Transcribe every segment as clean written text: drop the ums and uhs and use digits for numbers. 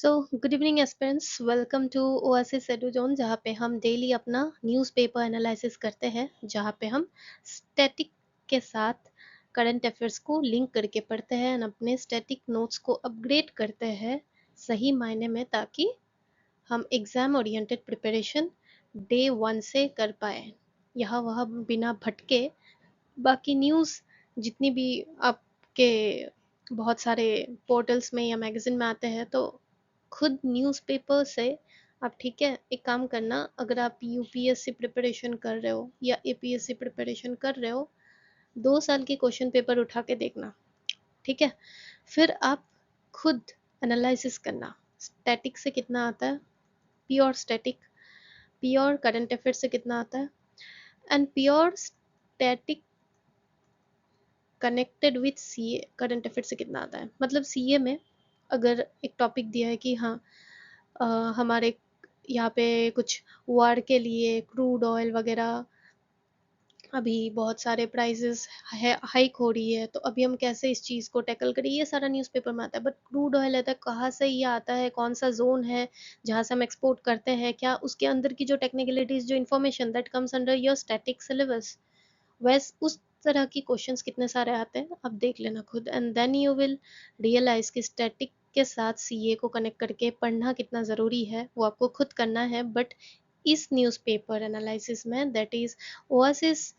So good evening aspirants, welcome to Oasis Eduzone, जहाँ पे हम डेली अपना न्यूज़पेपर एनालिसिस करते हैं, जहाँ पे हम स्टैटिक के साथ करंट अफेयर्स को लिंक करके पढ़ते हैं और अपने स्टैटिक नोट्स को अपग्रेड करते हैं सही मायने में, ताकि हम exam oriented preparation day one से कर पाए, यहाँ वह बिना भटके। बाकी न्यूज़ जितनी भी आपके बहुत सारे पोर्टल्स में या मैगज़ीन में आते हैं, तो खुद न्यूज़पेपर से आप, ठीक है, एक काम करना, अगर आप यूपीएससी प्रिपरेशन कर रहे हो या एपीएससी प्रिपरेशन कर रहे हो, 2 साल के क्वेश्चन पेपर उठा के देखना, ठीक है। फिर आप खुद एनालिसिस करना, स्टैटिक से कितना आता है, pure static, pure current affair से कितना आता है, and pure static connected with CA current affair से कितना आता है। मतलब सीए में अगर एक टॉपिक दिया है कि हाँ, हमारे यहाँ पे कुछ वार के लिए क्रूड ऑयल वगैरह अभी बहुत सारे प्राइसेस है, हाइक हो रही है, तो अभी हम कैसे इस चीज़ को टैकल करें, ये सारा न्यूज़पेपर में आता है। बट क्रूड ऑयल आता है, कहाँ से ये आता है, कौन सा जोन है जहाँ से हम एक्सपोर्ट करते हैं, क्या उसके अंदर की जो टेक्निकलिटीज, जो information that comes under your static syllabus, वैस उस तरह की क्वेश्चंस कितने सारे आते हैं, आप देख लेना खुद, and then you will realise कि स्टैटिक के साथ सीए को कनेक्ट करके पढ़ना कितना ज़रूरी है, वो आपको खुद करना है। बट इस न्यूज़पेपर एनालिसिस में, दैट इज़ ओएसिस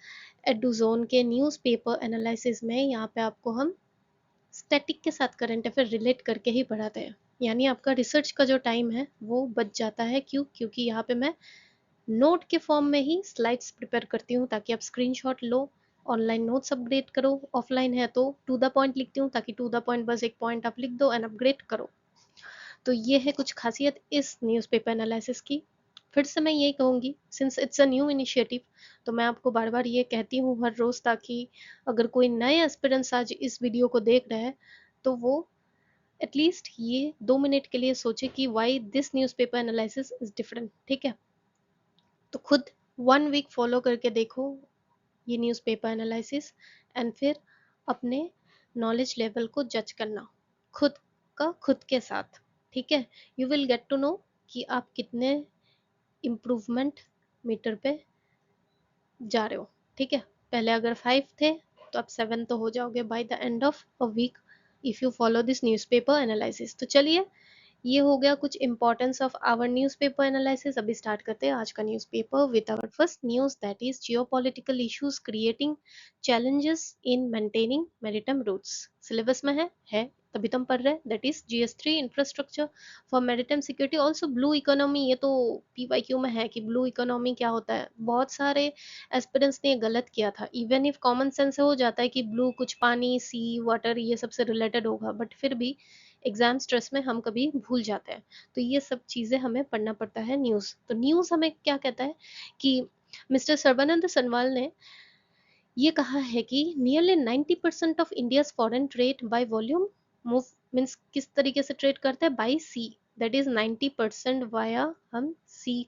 एडुजोन के न्यूज़पेपर एनालिसिस में, यहाँ पे आपको हम स्टैटिक के साथ करंट अफेयर रिलेट करके ही पढ़ाते हैं। यानी आपका रिसर्च का जो टाइम है वो बच जाता है। क्यों? क्योंकि यहाँ पे मैं नोट के फॉर्म में ही स्लाइड्स प्रिपेयर करती हूँ, ताकि आप स्क्रीनशॉट लो, ऑनलाइन नोट्स अपग्रेड करो, ऑफलाइन है तो टू द पॉइंट लिखती हूँ, ताकि टू द पॉइंट बस एक पॉइंट आप लिख दो एंड अपग्रेड करो। तो ये है कुछ खासियत इस न्यूज़पेपर एनालिसिस की। फिर से मैं यही कहूँगी, since it's a new initiative, तो मैं आपको बार बार ये कहती हूँ हर रोज़, ताकि अगर कोई नए एस्पिरेंट्स आज इस वीडियो को देख रहे हैं, तो वो एटलीस्ट ये 2 मिनट के लिए सोचे कि why this newspaper analysis is different, ठीक है। तो खुद 1 वीक फॉलो करके देखो ये न्यूज़पेपर एनालिसिस, एंड फिर अपने नॉलेज लेवल को जज करना खुद का खुद के साथ, ठीक है। You will get to know कि आप कितने इम्प्रूवमेंट मीटर पे जा रहे हो, ठीक है। पहले अगर 5 थे, तो अब 7 तो हो जाओगे by the end of a week, if you follow this newspaper analysis. तो चलिए, ये हो गया कुछ importance of our newspaper analysis. अभी स्टार्ट करते हैं आज का newspaper with our first news, that is geopolitical issues creating challenges in maintaining maritime routes. Syllabus में है, तभी तो हम पढ़ रहे हैं। That is GS3 infrastructure for maritime security, also blue economy. ये तो PYQ में है कि ब्लू इकोनॉमी क्या होता है। बहुत सारे एस्पिरेंट्स ने ये गलत किया था, इवन इफ कॉमन सेंस से हो जाता है कि ब्लू कुछ पानी, सी, वाटर, ये सबसे रिलेटेड होगा, बट फिर भी एग्जाम स्ट्रेस में हम कभी भूल जाते हैं। तो ये सब चीज़ें हमें पढ़ना पड़ता है न्यूज़। तो न्यूज़ हमें क्या कहता है कि मिस्टर सर्बानंद सोनोवाल ने ये कहा है कि nearly 90% of India's foreign trade by volume move, means किस तरीके से ट्रेड करते हैं, by sea. That is 90% via हम सी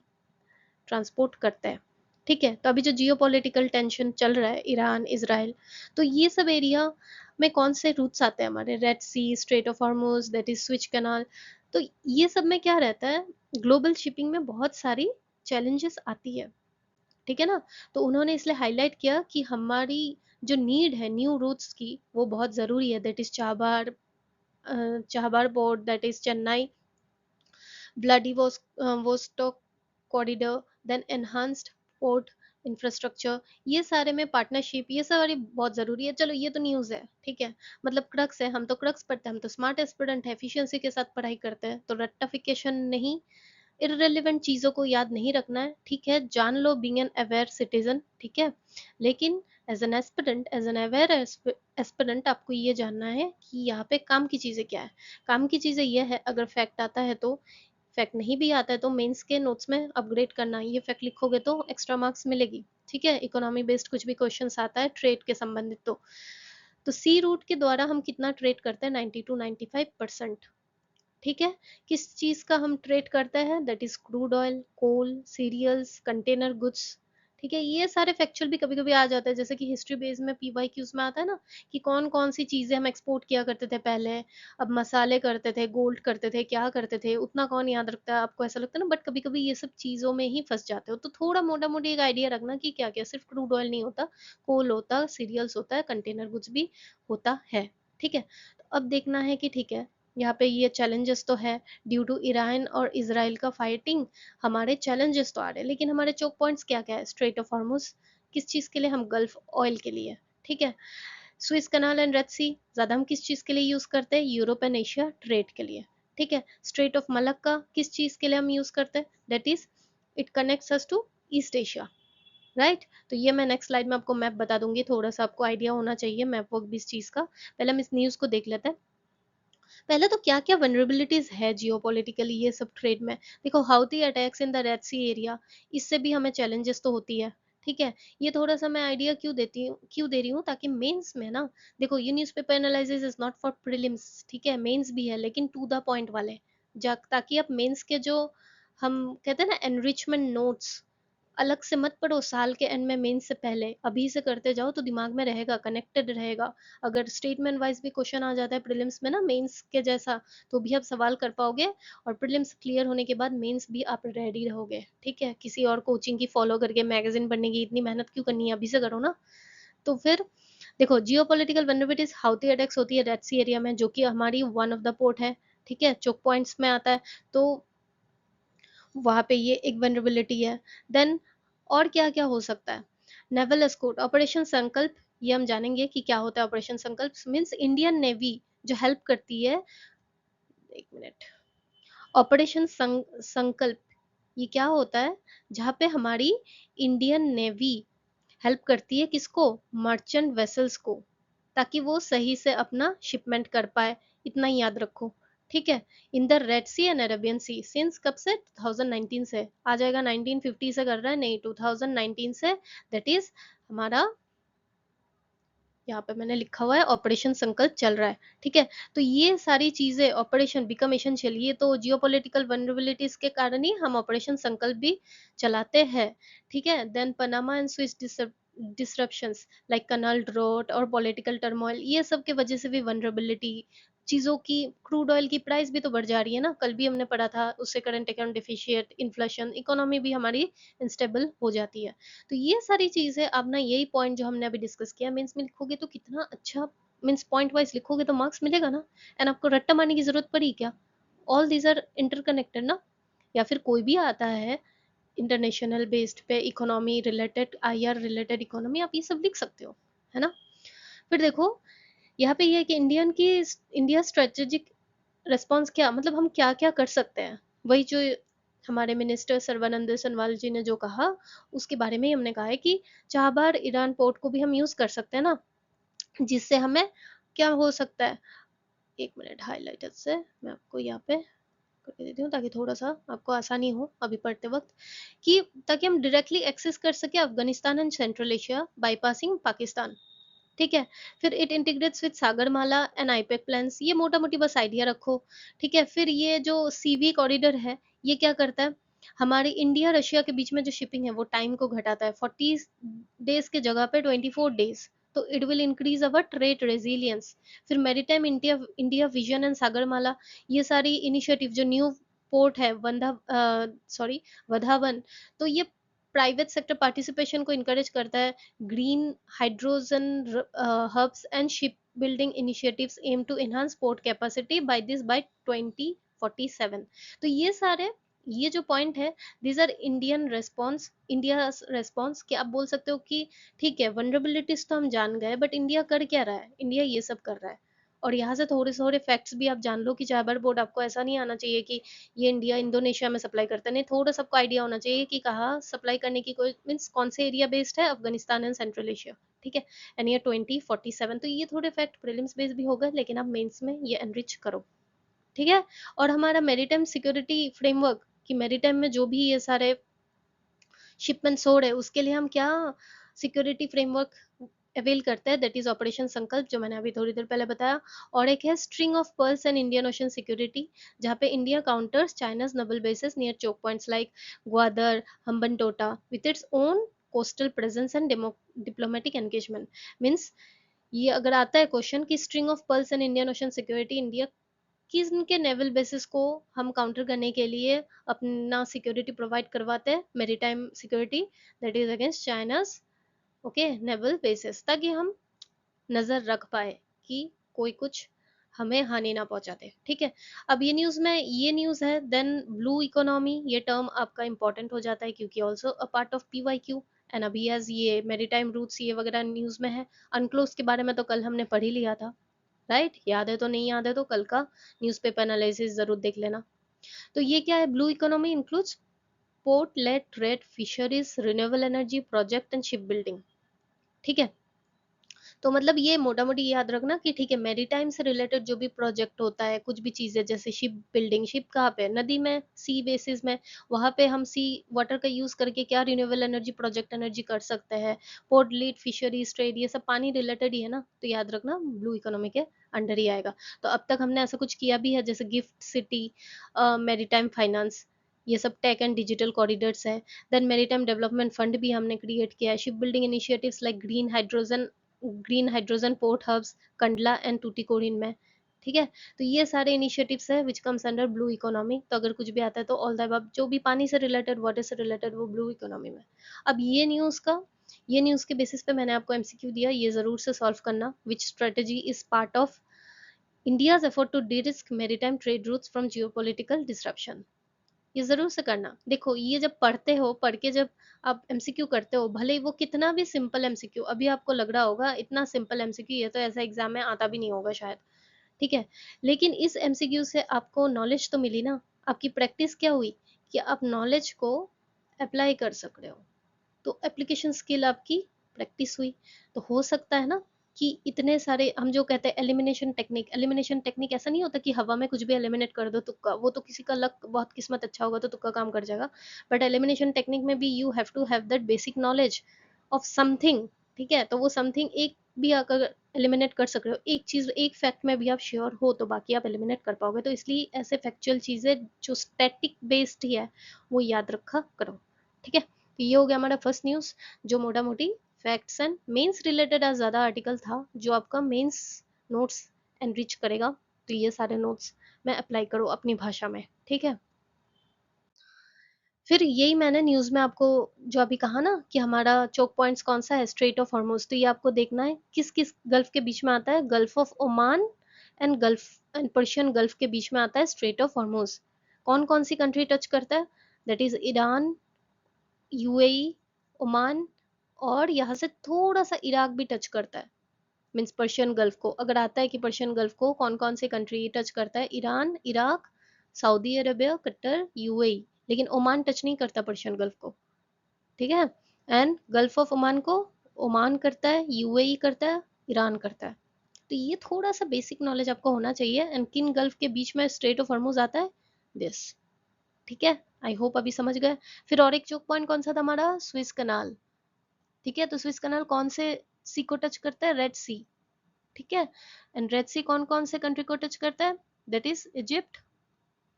ट्रांसपोर्ट करते हैं, ठीक है। तो अभी जो जियो पॉलिटिकल टेंशन चल रहा है, ईरान इसराइल, तो ये सब एरिया में कौन से रूट्स आते हैं हमारे, Red Sea, Strait of Hormuz, that is Suez Canal. तो ये सब में क्या रहता है, ग्लोबल शिपिंग में बहुत सारी चैलेंजेस आती है, ठीक है ना। तो उन्होंने इसलिए हाईलाइट किया कि हमारी जो नीड है न्यू रूट्स की, वो बहुत ज़रूरी है। That is Chabahar, Chabahar port, that is Chennai, Vladivostok corridor, then enhanced port infrastructure, ये सारे में पार्टनरशिप, ये सारी बहुत ज़रूरी है। चलो, ये तो न्यूज़ है, ठीक है। मतलब क्रक्स है, हम तो क्रक्स पढ़ते हैं, हम तो स्मार्ट एस्पिरेंट है, एफिशिएंसी के साथ पढ़ाई करते हैं, तो रट्टाफिकेशन नहीं, इररिलेवेंट चीज़ों को याद नहीं रखना है, ठीक है। जान लो, बीइंग एन अवेयर सिटीजन, ठीक है। लेकिन as an aspirant, as an aware aspirant, आपको ये जानना है कि यहाँ पे काम की चीज़ें क्या है। काम की चीज़ें ये है, अगर फैक्ट आता है तो, फैक्ट नहीं भी आता है तो मेंस के नोट्स में अपग्रेड करना, ये फैक्ट लिखोगे तो एक्स्ट्रा मार्क्स मिलेगी, ठीक है। इकोनॉमी बेस्ड कुछ भी क्वेश्चन आता है ट्रेड के संबंधित, तो सी रूट के द्वारा हम कितना ट्रेड करते हैं, 90 to 95%, ठीक है। किस चीज़ का हम ट्रेड करते हैं, that is crude oil, coal, cereals, container goods, ठीक है, ये सारे फैक्चुअल भी कभी कभी आ जाते हैं, जैसे कि हिस्ट्री बेस में पीवाई क्यूज में आता है ना कि कौन कौन सी चीजें हम एक्सपोर्ट किया करते थे पहले, अब मसाले करते थे, गोल्ड करते थे, क्या करते थे, उतना कौन याद रखता है, आपको ऐसा लगता है ना, बट कभी कभी ये सब चीजों में ही फंस जाते हो, तो थोड़ा मोटा मोटी एक आइडिया रखना कि क्या क्या, सिर्फ क्रूड ऑयल नहीं होता, कोल होता, सीरियल्स होता है, कंटेनर गुड्स भी होता है। ठीक है, तो अब देखना है कि ठीक है, यहाँ पे ये चैलेंजेस तो है ड्यू टू ईरान और इसराइल का फाइटिंग, हमारे चैलेंजेस तो आ रहे हैं, लेकिन हमारे चोक पॉइंट्स क्या क्या है, स्ट्रेट ऑफ हॉर्मुज किस चीज के लिए, हम गल्फ ऑयल के लिए, ठीक है, स्विस कनाल एंड रेड सी ज्यादा हम किस चीज के लिए यूज करते हैं, यूरोप एंड एशिया ट्रेड के लिए, ठीक है, स्ट्रेट ऑफ मलक्का किस चीज के लिए हम यूज करते हैं, that is it connects us to East Asia, right. तो ये मैं नेक्स्ट स्लाइड में आपको मैप बता दूंगी, थोड़ा सा आपको आइडिया होना चाहिए मैप वर्क भी इस चीज का। पहले हम इस न्यूज को देख लेते हैं। पहले तो क्या क्या वनरेबिलिटीज है जियोपॉलिटिकली ये सब ट्रेड में, देखो Houthi attacks in the Red Sea area, इससे भी हमें चैलेंजेस तो होती है, ठीक है। ये थोड़ा सा मैं आइडिया क्यों दे रही हूँ, ताकि मेंस में ना, देखो ये newspaper analysis is not for prelims, ठीक है, मेंस भी है लेकिन टू द पॉइंट वाले, ताकि आप मेंस के जो हम कहते हैं ना एनरिचमेंट नोट्स, अलग से मत पढ़ो साल के एंड में, मेंस से पहले अभी से करते जाओ तो दिमाग में रहेगा, कनेक्टेड रहेगा। अगर स्टेटमेंट वाइज भी क्वेश्चन आ जाता है प्रीलिम्स में ना मेंस के जैसा, तो भी आप सवाल कर पाओगे, और प्रीलिम्स क्लियर होने के बाद मेंस भी आप रेडी रहोगे, ठीक है। किसी और कोचिंग की फॉलो करके मैगजीन पढ़ने की इतनी मेहनत क्यों करनी है, अभी से करो ना। तो फिर देखो जियोपॉलिटिकल वनरेबिलिटीज, हाउती अटैक्स होती है रेड सी एरिया में, जो कि हमारी वन ऑफ द पोर्ट है, ठीक है, चोक पॉइंट्स में आता है, तो वहां पे ये एक वनरेबिलिटी है। देन और क्या क्या हो सकता है, नेवल एस्कॉर्ट, ऑपरेशन संकल्प, ये हम जानेंगे कि क्या होता है ऑपरेशन संकल्प, मींस इंडियन नेवी जो हेल्प करती है, एक मिनट, ऑपरेशन संकल्प ये क्या होता है, जहाँ पे हमारी इंडियन नेवी हेल्प करती है किसको, मर्चेंट वेसल्स को, ताकि वो सही से अपना शिपमेंट कर पाए, इतना ही याद रखो, ठीक है। In the Red Sea and Arabian Sea, since कब से, 2019 से, आ जाएगा 1950 से कर रहा है, नहीं 2019 से, दैट इज हमारा, यहाँ पे मैंने लिखा हुआ है ऑपरेशन संकल्प चल रहा है, ठीक है। तो ये सारी चीजें ऑपरेशन बिकम एसेंशियल, ये तो जियोपॉलिटिकल वनरेबिलिटीज के कारण ही हम ऑपरेशन संकल्प भी चलाते हैं, ठीक है। Then Panama and Suez disruptions like canal drought और पॉलिटिकल टर्मोइल, ये सब के वजह से भी वनरेबिलिटी, चीजों की, क्रूड ऑयल की प्राइस भी तो बढ़ जा रही है ना, कल भी हमने पढ़ा था, उससे current account deficit, inflation, economy भी हमारी इंस्टेबल हो जाती है। तो ये सारी चीजें अब ना, यही पॉइंट जो हमने अभी डिस्कस किया, मीन्स में लिखोगे तो कितना अच्छा, मीन्स पॉइंट वाइज लिखोगे तो मार्क्स मिलेगा ना, एंड आपको रट्टा मारने की जरूरत पड़ी क्या, ऑल दीज आर इंटरकनेक्टेड ना। या फिर कोई भी आता है इंटरनेशनल बेस्ड पे economy related, IR related economy, आप ये सब लिख सकते हो, है ना। फिर देखो यहाँ पे ये है कि इंडिया स्ट्रेटेजिक रिस्पॉन्स क्या, मतलब हम क्या क्या कर सकते हैं, वही जो हमारे मिनिस्टर सर्बानंद सोनोवाल जी ने जो कहा, उसके बारे में ही हमने कहा है कि चाबहार ईरान पोर्ट को भी हम यूज कर सकते हैं ना, जिससे हमें क्या हो सकता है, एक मिनट हाईलाइटर से मैं आपको यहाँ पे करके देती हूँ, ताकि थोड़ा सा आपको आसानी हो अभी पढ़ते वक्त, कि ताकि हम डायरेक्टली एक्सेस कर सके Afghanistan and central Asia bypassing Pakistan, ठीक है। फिर it integrates with Sagarmala and IUPAC plans, ये मोटा मोटी बस आइडिया रखो, ठीक है। फिर ये जो सीवी कॉरिडोर है, ये क्या करता है, हमारे इंडिया रशिया के बीच में जो शिपिंग है वो टाइम को घटाता है, 40 डेज के जगह पे 24 डेज, तो it will increase our trade resilience. फिर maritime India India vision and Sagarmala, ये सारी इनिशिएटिव जो न्यू पोर्ट है वधावन, तो ये प्राइवेट सेक्टर पार्टिसिपेशन को इनकरेज करता है, green hydrogen hubs and ship building initiatives aim to enhance port capacity by 2047। तो ये सारे, ये जो पॉइंट है, these are Indian response, India response, कि आप बोल सकते हो कि ठीक है वनरेबिलिटीज तो हम जान गए, बट इंडिया कर क्या रहा है, इंडिया ये सब कर रहा है। और यहाँ से थोड़े थोड़े फैक्ट्स भी आप जान लो कि चाबर बोर्ड, आपको ऐसा नहीं आना चाहिए कि ये इंडिया इंडोनेशिया में सप्लाई करता है, नहीं, थोड़ा सबको आइडिया होना चाहिए कि कहाँ सप्लाई करने की, कोई मीन्स कौन से एरिया बेस्ड है, अफगानिस्तान एंड सेंट्रल एशिया, ठीक है। एंड ये 2047, तो ये थोड़े फैक्ट प्रीलिम्स बेस्ड भी हो गए, लेकिन आप मेंस में ये एनरिच करो, ठीक है। और हमारा मैरीटाइम सिक्योरिटी फ्रेमवर्क, कि मैरीटाइम में जो भी ये सारे शिपमेंट्स हो रहे हैं, उसके लिए हम क्या सिक्योरिटी फ्रेमवर्क अवेल करते हैं, दैट इज ऑपरेशन संकल्प, जो मैंने अभी थोड़ी देर पहले बताया। और एक है string of pearls and Indian Ocean security, जहाँ पे India counters China's naval bases near choke points like Gwadar, Hambantota with its own coastal presence and diplomatic engagement. Means ये अगर आता है क्वेश्चन कि string of pearls and Indian Ocean security, India किनके naval bases को हम काउंटर करने के लिए अपना सिक्योरिटी प्रोवाइड करवाते हैं, maritime security, that is against China's okay naval basis, ताकि हम नजर रख पाए कि कोई कुछ हमें हानि ना पहुंचा दे। ठीक है, अब ये न्यूज है। देन ब्लू इकोनॉमी, ये टर्म आपका इंपॉर्टेंट हो जाता है क्योंकि also a part of PYQ. And अभी एज ये मेरीटाइम रूट्स ये वगैरह न्यूज में है। अनक्लोज के बारे में तो कल हमने पढ़ ही लिया था, राइट? याद है तो नहीं याद है तो कल का न्यूज़पेपर एनालिसिस जरूर देख लेना। तो ये क्या है? Blue economy includes port led trade, fisheries, renewable energy project and ship building. ठीक है, तो मतलब ये मोटा मोटी याद रखना कि ठीक है, मेरीटाइम से रिलेटेड जो भी प्रोजेक्ट होता है, कुछ भी चीजें जैसे शिप बिल्डिंग, शिप कहाँ पे? नदी में, सी बेसिस में, वहां पे हम सी वाटर का यूज करके क्या रिन्यूएबल एनर्जी प्रोजेक्ट एनर्जी कर सकते हैं। पोर्ट लीड, फिशरीज, ट्रेड, ये सब पानी रिलेटेड ही है ना, तो याद रखना ब्लू इकोनॉमी के अंडर ही आएगा। तो अब तक हमने ऐसा कुछ किया भी है जैसे गिफ्ट सिटी, मेरीटाइम फाइनेंस, ये सब टेक एंड डिजिटल कॉरिडोर्स है। देन मेरीटाइम डेवलपमेंट फंड भी हमने क्रिएट किया है। Ship building initiatives like green hydrogen port hubs Kandla and Tuticorin में। ठीक है, तो ये सारे इनिशिएटिव्स है which comes under blue economy. तो अगर कुछ भी आता है तो ऑल द अबव जो भी पानी से रिलेटेड, वाटर से रिलेटेड, वो ब्लू इकोनॉमी में। अब ये न्यूज के बेसिस पे मैंने आपको एमसीक्यू दिया, ये जरूर से सॉल्व करना। Which strategy is part of India's effort to derisk maritime trade routes from geopolitical disruption? ये जरूर से करना। देखो ये जब पढ़ते हो, पढ़ के जब आप एमसीक्यू करते हो, भले ही वो कितना भी सिंपल एमसीक्यू, अभी आपको लग रहा होगा इतना सिंपल एमसीक्यू, ये तो ऐसा एग्जाम में आता भी नहीं होगा शायद। ठीक है, लेकिन इस एमसीक्यू से आपको नॉलेज तो मिली ना, आपकी प्रैक्टिस क्या हुई कि आप नॉलेज को अप्लाई कर सक रहे हो, तो एप्लीकेशन स्किल आपकी प्रैक्टिस हुई। तो हो सकता है ना कि इतने सारे, हम जो कहते हैं एलिमिनेशन टेक्निक ऐसा नहीं होता कि हवा में कुछ भी एलिमिनेट कर दो तुक्का, वो तो किसी का लक, बहुत किस्मत अच्छा होगा तो तुक्का काम कर जाएगा। बट एलिमिनेशन टेक्निक में भी you have to have that basic knowledge of something. ठीक है, तो वो समथिंग एक भी अगर एलिमिनेट कर सक रहे हो, एक चीज, एक फैक्ट में भी आप श्योर हो, तो बाकी आप एलिमिनेट कर पाओगे। तो इसलिए ऐसे फैक्चुअल चीजें जो स्टैटिक बेस्ड ही है वो याद रखा करो। ठीक है, तो ये हो गया हमारा फर्स्ट न्यूज, जो मोटा मोटी फैक्ट्स एंड मेंस रिलेटेड आज ज्यादा आर्टिकल था, जो आपका मेंस नोट्स एनरिच करेगा। तो ये सारे नोट्स मैं अप्लाई करो अपनी भाषा में। ठीक है, फिर यही मैंने न्यूज में आपको जो अभी कहा ना कि हमारा चोक पॉइंट्स कौन सा है, स्ट्रेट ऑफ हॉर्मुज, तो ये आपको देखना है किस किस गल्फ के बीच में आता है। Gulf of Oman and Persian gulf के बीच में आता है स्ट्रेट ऑफ हॉर्मुज। कौन कौन सी कंट्री टच करता है? That is Iran, UAE, Oman, और यहाँ से थोड़ा सा इराक भी टच करता है। मीन्स पर्शियन गल्फ को अगर आता है कि पर्शियन गल्फ को कौन कौन से कंट्री टच करता है, Iran, Iraq, Saudi Arabia, Qatar, UAE. लेकिन ओमान टच नहीं करता पर्शियन गल्फ को। ठीक है, एंड गल्फ ऑफ ओमान को ओमान करता है, यूएई करता है, ईरान करता है। तो ये थोड़ा सा बेसिक नॉलेज आपको होना चाहिए। एंड किन गल्फ के बीच में स्ट्रेट ऑफ हॉर्मुज आता है, दिस। ठीक है, आई होप अभी समझ गए। फिर और एक चोक पॉइंट कौन सा था हमारा, स्विस कनाल। ठीक है, तो स्विस कनाल कौन से सी को टच करता है, रेड सी। ठीक है, एंड रेड सी कौन कौन से कंट्री को टच करता है, that is Egypt,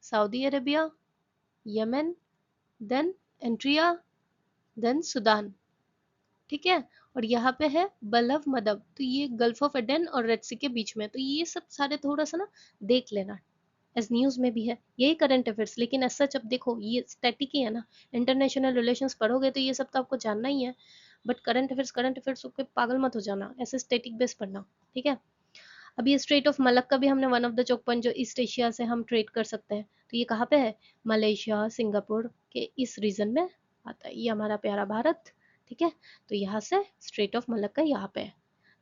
Saudi Arabia, Yemen, then Eritrea, then Sudan. ठीक है, और यहाँ पे है बलव मदब, तो ये गल्फ ऑफ एडन और रेड सी के बीच में। तो ये सब सारे थोड़ा सा ना देख लेना, एज न्यूज में भी है यही करंट अफेयर्स। लेकिन ऐसा सच अब देखो ये स्टैटिक ही है ना, इंटरनेशनल रिलेशंस पढ़ोगे तो ये सब तो आपको जानना ही है। बट करंट अफेयर्स पे पागल मत हो जाना, ऐसे स्टैटिक बेस पढ़ना। ठीक है, अभी ये स्ट्रेट ऑफ मलक का भी हमने one of the choke point जो ईस्ट एशिया से हम ट्रेड कर सकते हैं, तो ये कहाँ पे है, मलेशिया, सिंगापुर के इस रीजन में आता है, ये हमारा प्यारा भारत। ठीक है, तो यहाँ से स्ट्रेट ऑफ मलक का यहाँ पे है,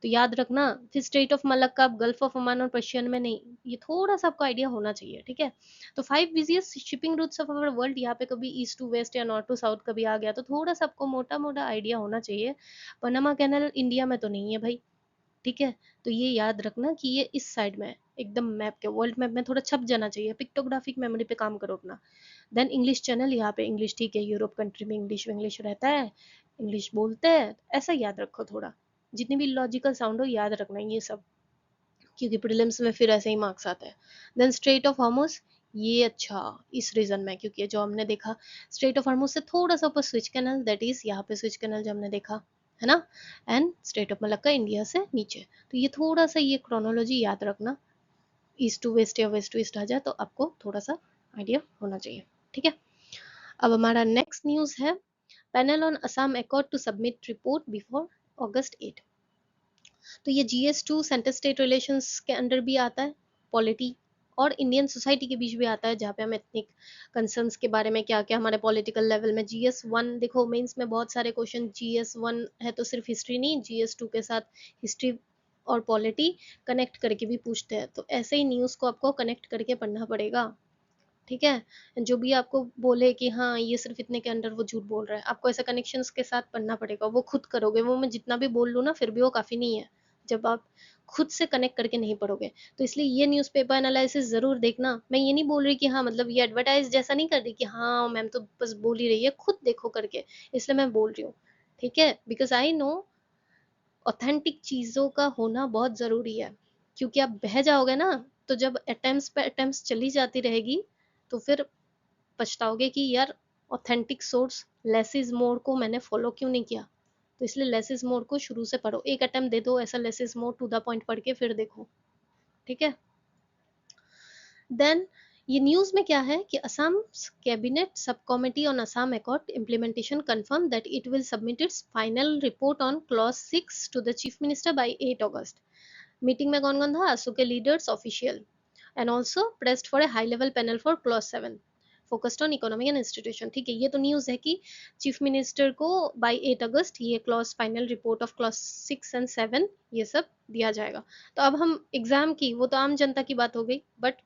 तो याद रखना। फिर स्ट्रेट ऑफ मलक का आप गल्फ ऑफ ओमान और पर्शियन में नहीं, ये थोड़ा सा आपको आइडिया होना चाहिए। ठीक है, तो 5 busiest shipping routes of our world, यहाँ पे कभी ईस्ट टू वेस्ट या नॉर्थ टू साउथ कभी आ गया तो थोड़ा सा आपको मोटा मोटा आइडिया होना चाहिए। पनामा कैनल इंडिया में तो नहीं है भाई। ठीक है, तो ये याद रखना कि ये इस साइड में है, एकदम मैप के, वर्ल्ड मैप में थोड़ा छप जाना चाहिए। पिक्टोग्राफिक मेमोरी पे काम करो अपना। देन इंग्लिश चैनल, यहाँ पे इंग्लिश, ठीक है, यूरोप कंट्री में इंग्लिश इंग्लिश रहता है, इंग्लिश बोलते हैं, ऐसा याद रखो थोड़ा। जितनी भी लॉजिकल साउंड हो याद रखना ये सब, क्योंकि प्रीलिम्स में फिर ऐसे ही मार्क्स आते हैं। देन स्ट्रेट ऑफ हॉर्मुज, ये अच्छा, इस रीजन में, क्योंकि जो हमने देखा स्ट्रेट ऑफ हॉर्मुज से थोड़ा सा ऊपर स्विच कैनल, दैट इज यहाँ पे स्विच कैनल जो हमने देखा है ना, and straight of Malacca India से नीचे। तो ये थोड़ा सा ये क्रोनोलॉजी याद रखना, ईस्ट टू वेस्ट या वेस्ट टू ईस्ट आ जाए तो आपको थोड़ा सा आइडिया होना चाहिए, ठीक है। अब हमारा नेक्स्ट न्यूज है, panel on Assam accord to submit report before August 8। तो ये GS2 सेंटर स्टेट रिलेशंस के अंडर भी आता है, पॉलिटी और इंडियन सोसाइटी के बीच भी आता है, जहाँ पे हम एथनिक कंसर्न्स के बारे में क्या क्या हमारे पॉलिटिकल लेवल में। GS1 देखो मेंस में बहुत सारे क्वेश्चन, GS1 है तो सिर्फ हिस्ट्री नहीं, GS2 के साथ हिस्ट्री और पॉलिटी कनेक्ट करके भी पूछते हैं, तो ऐसे ही न्यूज़ को आपको कनेक्ट करके पढ़ना पड़ेगा, ठीक है। जो भी आपको बोले कि हाँ ये सिर्फ इतने के अंडर, वो झूठ बोल रहा है, आपको ऐसे कनेक्शंस के साथ पढ़ना पड़ेगा, वो खुद करोगे, वो मैं जितना भी बोल लूँ ना फिर भी वो काफ़ी नहीं है जब आप खुद से कनेक्ट करके नहीं पढ़ोगे। तो इसलिए ये न्यूज़पेपर एनालिसिस जरूर देखना। मैं ये नहीं बोल रही कि हाँ मतलब ये एडवर्टाइज जैसा नहीं कर रही कि हाँ मैम तो बस बोल ही रही है, खुद देखो करके, इसलिए मैं बोल रही हूँ, ठीक है। बिकॉज आई नो ऑथेंटिक चीज़ों का होना बहुत ज़रूरी है, क्योंकि आप बह जाओगे ना, तो जब अटेम्प्ट्स पे अटेम्प्ट्स चली जाती रहेगी तो फिर पछताओगे कि यार ऑथेंटिक सोर्स लेस इज मोर को मैंने फॉलो क्यों नहीं किया। तो इसलिए लेस इज मोर को शुरू से पढ़ो, एक अटेम्प्ट दे दो ऐसा less is more to the point पढ़ के फिर देखो, ठीक है। देन ये न्यूज में क्या है कि Assam cabinet sub committee on Assam accord implementation confirm that it will submit its final report on clause 6 to the chief minister by 8 August. Meeting में कौन कौन था, आसू के leaders official, and also pressed for a high level panel for clause 7 focused on economic and institution, ठीक है। ये तो news है कि चीफ मिनिस्टर को बाय 8 अगस्त ये clause final report of clause 6 and 7 ये सब दिया जाएगा। तो अब हम एग्जाम की, वो तो आम जनता की बात हो गई, but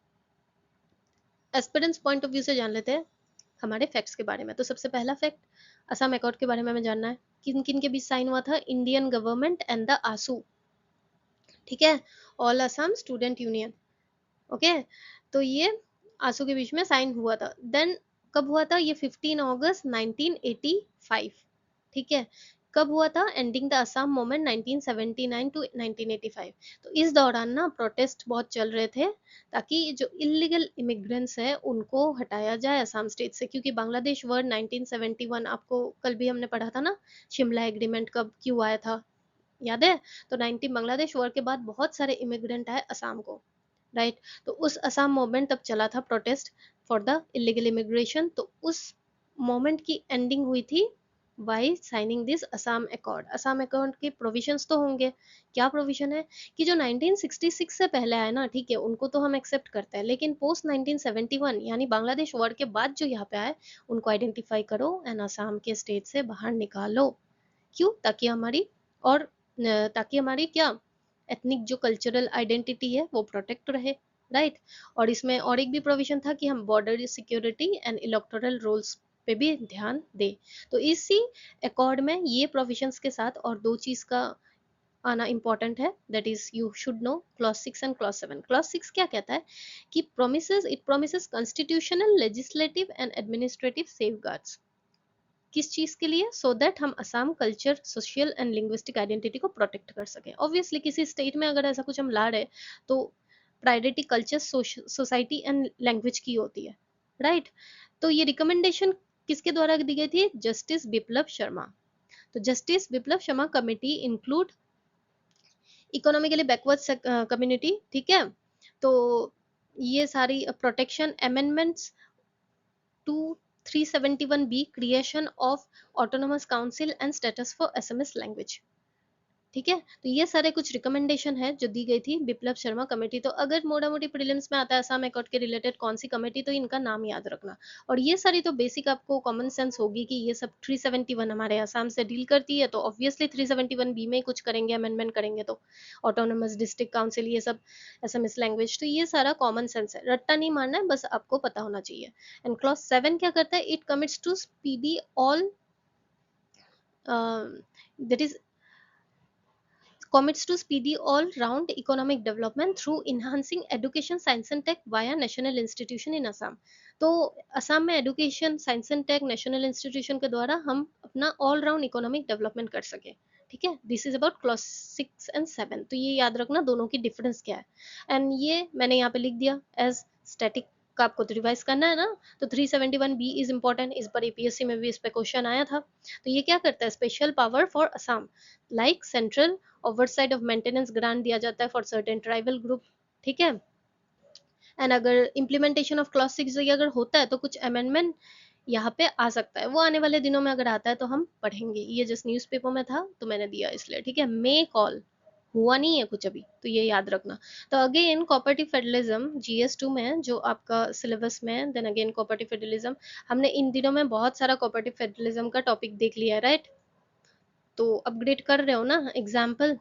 aspirants point of view से जान लेते हैं हमारे फैक्ट्स के बारे में। तो सबसे पहला फैक्ट, असम अकॉर्ड के बारे में हमें जानना है, किन किन के बीच साइन हुआ था, इंडियन गवर्नमेंट एंड द आसू, ठीक है, all Assam student union, okay. तो ये आंसू के बीच में साइन हुआ था। देन कब हुआ था ये, 15 अगस्त 1985, ठीक है। कब हुआ था, ending the Assam movement 1979 to 1985। तो इस दौरान ना प्रोटेस्ट बहुत चल रहे थे, ताकि जो इलीगल इमिग्रेंट्स है उनको हटाया जाए असम स्टेट से, क्योंकि बांग्लादेश वर्ड 1971, आपको कल भी हमने पढ़ा था ना, शिमला एग्रीमेंट कब क्यों आया था, याद है। तो 19 बांग्लादेश वॉर के बाद बहुत सारे इमिग्रेंट आए असम को, राइट। तो उस असम मोमेंट तब चला था protest for the illegal immigration, तो उस मोमेंट की एंडिंग हुई थी by signing this Assam accord. Assam accord के प्रोविजंस तो होंगे, क्या प्रोविजन है कि जो 1966 से पहले आए ना, ठीक है, उनको तो हम एक्सेप्ट करते हैं, लेकिन पोस्ट 1971 यानी बांग्लादेश वॉर के बाद जो यहाँ पे आए उनको आइडेंटिफाई करो एंड असम के स्टेट से बाहर निकालो। क्यों, ताकि हमारी और ताकि हमारी क्या एथनिक जो कल्चरल आइडेंटिटी है वो प्रोटेक्ट रहे, राइट। और इसमें और एक भी प्रोविजन था कि हम border security and electoral rolls पे भी ध्यान दें। तो इसी अकॉर्ड में ये प्रोविजंस के साथ और दो चीज का आना इंपॉर्टेंट है, that is you should know clause 6 and clause 7। Clause 6 क्या कहता है कि it promises constitutional, legislative and administrative safeguards, किस चीज के लिए, सो दैट हम Assam culture, social and linguistic identity को प्रोटेक्ट कर सके। ऑब्वियसली किसी स्टेट में अगर ऐसा कुछ हम ला रहे तो priority culture, society and language की होती है, राइट। तो ये रिकमेंडेशन किसके द्वारा दी गई थी, जस्टिस बिप्लब शर्मा। तो justice Biplab Sharma committee include economically backward community, ठीक है। तो ये सारी protection amendments to 371B, creation of autonomous council and status for SMS language, ठीक है। तो ये सारे कुछ रिकमेंडेशन है जो दी गई थी बिप्लब शर्मा कमेटी। तो अगर मोटा मोटी प्रीलिम्स में आता है असम अकॉर्ड के रिलेटेड कौन सी कमेटी, तो इनका नाम याद रखना। और ये सारी तो बेसिक आपको कॉमन सेंस होगी कि ये सब 371 हमारे असम से डील करती है, तो ऑब्वियसली 371B में कुछ करेंगे, अमेंडमेंट करेंगे, तो ऑटोनोमस डिस्ट्रिक्ट काउंसिल ये सब, एसएमएस लैंग्वेज, तो ये सारा कॉमन सेंस है, रट्टा नहीं मारना है, बस आपको पता होना चाहिए। एंड क्लॉज 7 क्या करता है, it commits to speedy all that is commits to speedy all-round economic development through enhancing education, science and tech via national institution in Assam। तो असम में education, science and tech, national institution के द्वारा हम अपना all round economic development कर सके, ठीक है। This is about clause 6 and 7। तो ये याद रखना दोनों की डिफरेंस क्या है, एंड ये मैंने यहाँ पे लिख दिया एज स्टैटिक का आपको तो रिवाइज करना है ना, तो 371B इज इंपॉर्टेंट, इस बार यूपीएससी में भी इस पे क्वेश्चन आया था। तो ये क्या करता है, special power for Assam, like central oversight of maintenance grant दिया जाता है फॉर सर्टेन ट्राइबल ग्रुप, ठीक है। एंड अगर इम्प्लीमेंटेशन ऑफ क्लॉज 6 अगर होता है तो कुछ अमेंडमेंट यहाँ पे आ सकता है, वो आने वाले दिनों में अगर आता है तो हम पढ़ेंगे, ये जस्ट न्यूज़पेपर में था तो मैंने दिया इसलिए, ठीक है। मे कॉल हुआ नहीं है कुछ अभी, तो ये याद रखना। तो अगेन कोऑपरेटिव फेडरलिज्म GS2 में जो आपका सिलेबस में, देन अगेन कोऑपरेटिव फेडरलिज्म, हमने इन दिनों में बहुत सारा कोऑपरेटिव फेडरलिज्म का टॉपिक देख लिया है, राइट। तो अपग्रेड कर रहे हो ना एग्जाम्पल,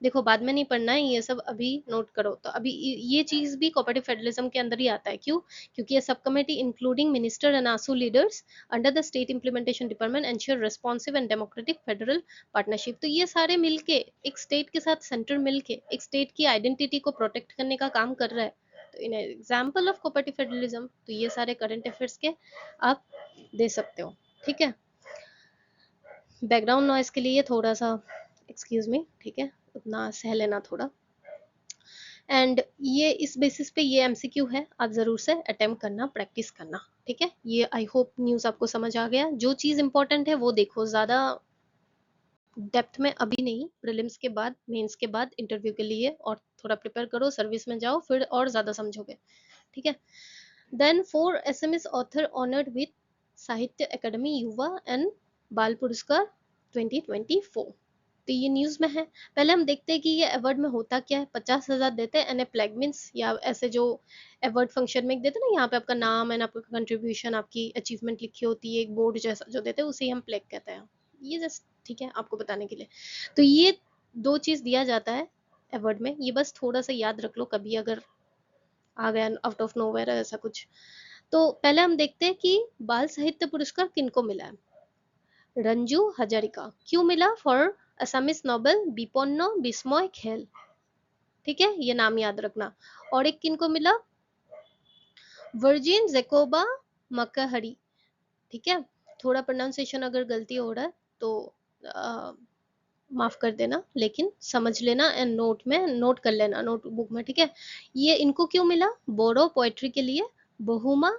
देखो बाद में नहीं पढ़ना है ये सब, अभी नोट करो। तो अभी ये चीज भी कोऑपरेटिव फेडरलिज्म के अंदर ही आता है, क्यों, क्योंकि ये सब committee including minister and AASU leaders under the state implementation department ensure responsive and democratic federal partnership. तो ये सारे मिलके एक स्टेट के साथ सेंटर मिलके एक स्टेट की आइडेंटिटी को प्रोटेक्ट करने का काम कर रहा है। तो in example of cooperative federalism, तो ये सारे करंट अफेयर्स के आप दे सकते हो, ठीक है। बैकग्राउंड नॉइज के लिए थोड़ा सा एक्सक्यूज मी, ठीक है, उतना सह लेना थोड़ा। एंड ये इस बेसिस पे ये एमसीक्यू है, आप जरूर से अटेम्प्ट करना, प्रैक्टिस करना, ठीक है। ये आई होप न्यूज़ आपको समझ आ गया, जो चीज़ इंपॉर्टेंट है वो देखो, ज़्यादा डेप्थ में अभी नहीं, प्रीलिम्स के बाद, मेंस के बाद इंटरव्यू के लिए और थोड़ा प्रिपेयर करो, सर्विस में जाओ फिर और ज़्यादा समझोगे, ठीक है। Then 4 SMS author honoured with Sahitya Akademi युवा एंड बाल पुरस्कार 2024। तो ये न्यूज में है। पहले हम देखते हैं कि ये अवार्ड में होता क्या है। 50,000 देते हैं, एंड ए प्लेग मीन्स, या ऐसे जो अवार्ड फंक्शन में देते हैं ना, यहाँ पे आपका नाम एंड आपका कंट्रीब्यूशन, आपकी अचीवमेंट लिखी होती है, एक बोर्ड जैसा जो देते हैं उसे हम प्लेग कहते हैं। ये जस्ट ठीक है आपको बताने के लिए। तो ये दो चीज दिया जाता है अवार्ड में, ये बस थोड़ा सा याद रख लो, कभी अगर आ गया आउट ऑफ नोवेयर ऐसा कुछ। तो पहले हम देखते हैं कि बाल साहित्य पुरस्कार किनको मिला है। रंजू हजारिका क्यों मिला, फॉर असमिस नोबेल बिपन्न बिस्मय खेल, ठीक है, ये नाम याद रखना। और एक किनको मिला, वर्जिन जैकोबा मकहरी, ठीक है। थोड़ा प्रोनाउंसिएशन अगर गलती हो रहा है तो माफ कर देना, लेकिन समझ लेना एंड नोट में नोट कर लेना, नोटबुक में, ठीक है। ये इनको क्यों मिला, बोरो पोएट्री के लिए, बहुमा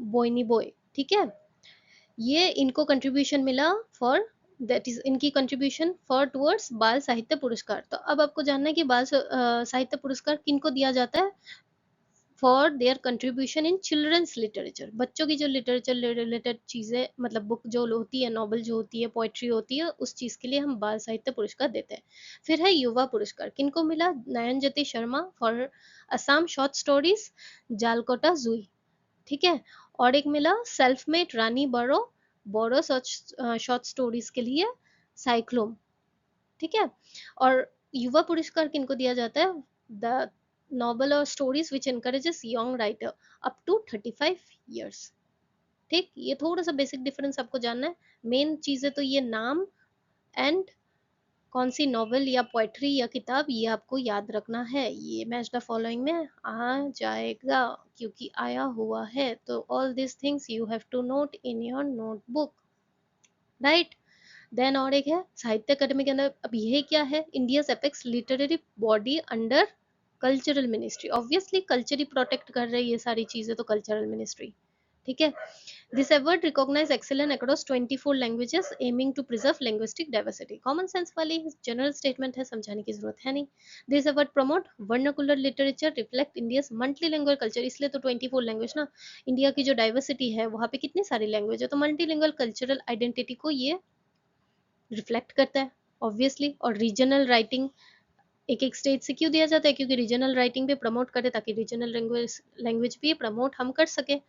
बोइनीबोय, ठीक है। ये इनको कंट्रीब्यूशन मिला फॉर, दैट इज इनकी कंट्रीब्यूशन फॉर टुवर्ड्स बाल साहित्य पुरस्कार। तो अब आपको जानना है कि बाल साहित्य पुरस्कार किनको दिया जाता है, for their contribution in children's literature, बच्चों की जो लिटरेचर रिलेटेड चीजें, मतलब बुक जो होती है, नॉवल जो होती है, पोएट्री होती है, उस चीज के लिए हम बाल साहित्य पुरस्कार देते हैं। फिर है युवा पुरस्कार, किनको मिला, Nayan Jyoti Sharma for Assam short stories Jalkota Jui, ठीक है। और एक मिला सेल्फ मेड रानी बरो, बोरो शॉर्ट स्टोरीज के लिए साइक्लोम, ठीक है। और युवा पुरस्कार किनको दिया जाता है, द नॉवल और stories which encourages young writer up to 35 years, ठीक। ये थोड़ा सा बेसिक डिफरेंस आपको जानना है। मेन चीज है तो ये नाम एंड कौन सी नॉवेल या पोएट्री या किताब, ये आपको याद रखना है। ये मैच द फॉलोइंग में आ जाएगा क्योंकि आया हुआ है। तो all this things you have to note in your notebook, right. Then और एक है साहित्य अकादमी के अंदर, अब ये क्या है, India's apex literary body under cultural ministry, obviously culture ही प्रोटेक्ट कर रही है ये सारी चीजें, तो कल्चरल मिनिस्ट्री, ठीक है। This award recognize excellence across 24 languages aiming to preserve linguistic diversity. Common sense वाली general statement है, समझाने की जरूरत है नहीं। This award promote vernacular literature, reflect India's multilingual culture, इसलिए तो 24 लैंग्वेज ना, इंडिया की जो डाइवर्सिटी है वहाँ पे कितनी सारी लैंग्वेज है, तो मल्टीलिंगुअल कल्चरल आइडेंटिटी को ये रिफ्लेक्ट करता है ऑब्वियसली। और रीजनल राइटिंग एक एक स्टेट से क्यों दिया जाता है, क्योंकि रीजनल राइटिंग भी प्रमोट करे, ताकि रीजनल लैंग्वेज भी प्रमोट हम कर सके।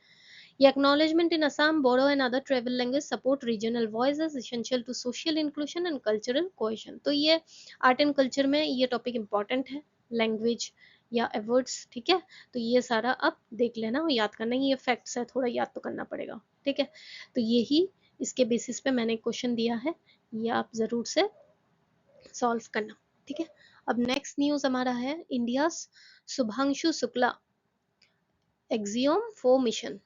The acknowledgement in Assam, Bodo and other tribal languages support regional voices essential to social inclusion and cultural cohesion. तो ये आर्ट एंड कल्चर में ये टॉपिक इंपॉर्टेंट है, लैंग्वेज या एवर्ड्स, ठीक है। तो ये सारा आप देख लेना और याद करना, ये फैक्ट्स है, थोड़ा याद तो करना पड़ेगा, ठीक है। तो यही इसके बेसिस पे मैंने क्वेश्चन दिया है, ये आप जरूर से सॉल्व करना, ठीक है। अब नेक्स्ट न्यूज हमारा है India Shubhanshu Shukla axiom 4 mission.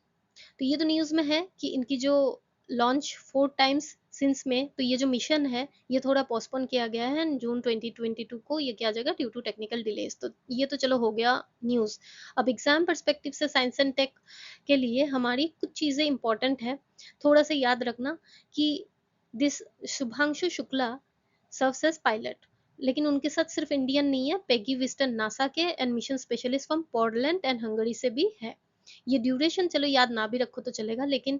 तो ये तो न्यूज में है कि इनकी जो लॉन्च 4 टाइम्स सिंस में, तो ये जो मिशन है ये थोड़ा पोस्टपोन किया गया है एंड जून 2022 को ये किया जाएगा ड्यू टू टेक्निकल डिलेज। तो ये तो चलो हो गया न्यूज़। अब एग्जाम पर्सपेक्टिव से साइंस एंड टेक के लिए हमारी कुछ चीज़ें इंपॉर्टेंट है, थोड़ा सा याद रखना कि this Shubhanshu Shukla serves as pilot, लेकिन उनके साथ सिर्फ इंडियन नहीं है, पेगी विस्टन नासा के and mission specialist from Poland and Hungary से भी है। ये ड्यूरेशन चलो याद ना भी रखो तो चलेगा, लेकिन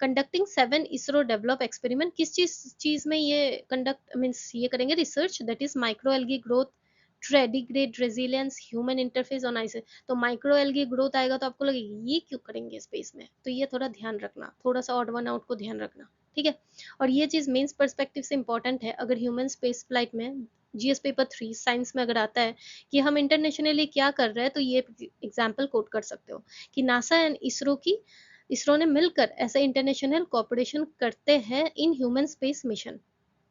कंडक्टिंग 7 इसरो डेवलप एक्सपेरिमेंट, किस चीज में ये कंडक्ट मीन्स ये करेंगे research, that is micro algae growth, tardigrade resilience, human interface on ice. तो माइक्रो एल्गी ग्रोथ आएगा तो आपको लगेगा ये क्यों करेंगे स्पेस में, तो ये थोड़ा ध्यान रखना, थोड़ा सा ऑड वन आउट को ध्यान रखना, ठीक है। और ये चीज मेंस पर्सपेक्टिव से इंपॉर्टेंट है, अगर ह्यूमन स्पेस फ्लाइट में जीएस पेपर 3 साइंस में अगर आता है कि हम इंटरनेशनली क्या कर रहे हैं, तो ये एग्जाम्पल कोट कर सकते हो कि नासा एंड इसरो ने मिलकर ऐसा इंटरनेशनल कोऑपरेशन करते हैं इन ह्यूमन स्पेस मिशन,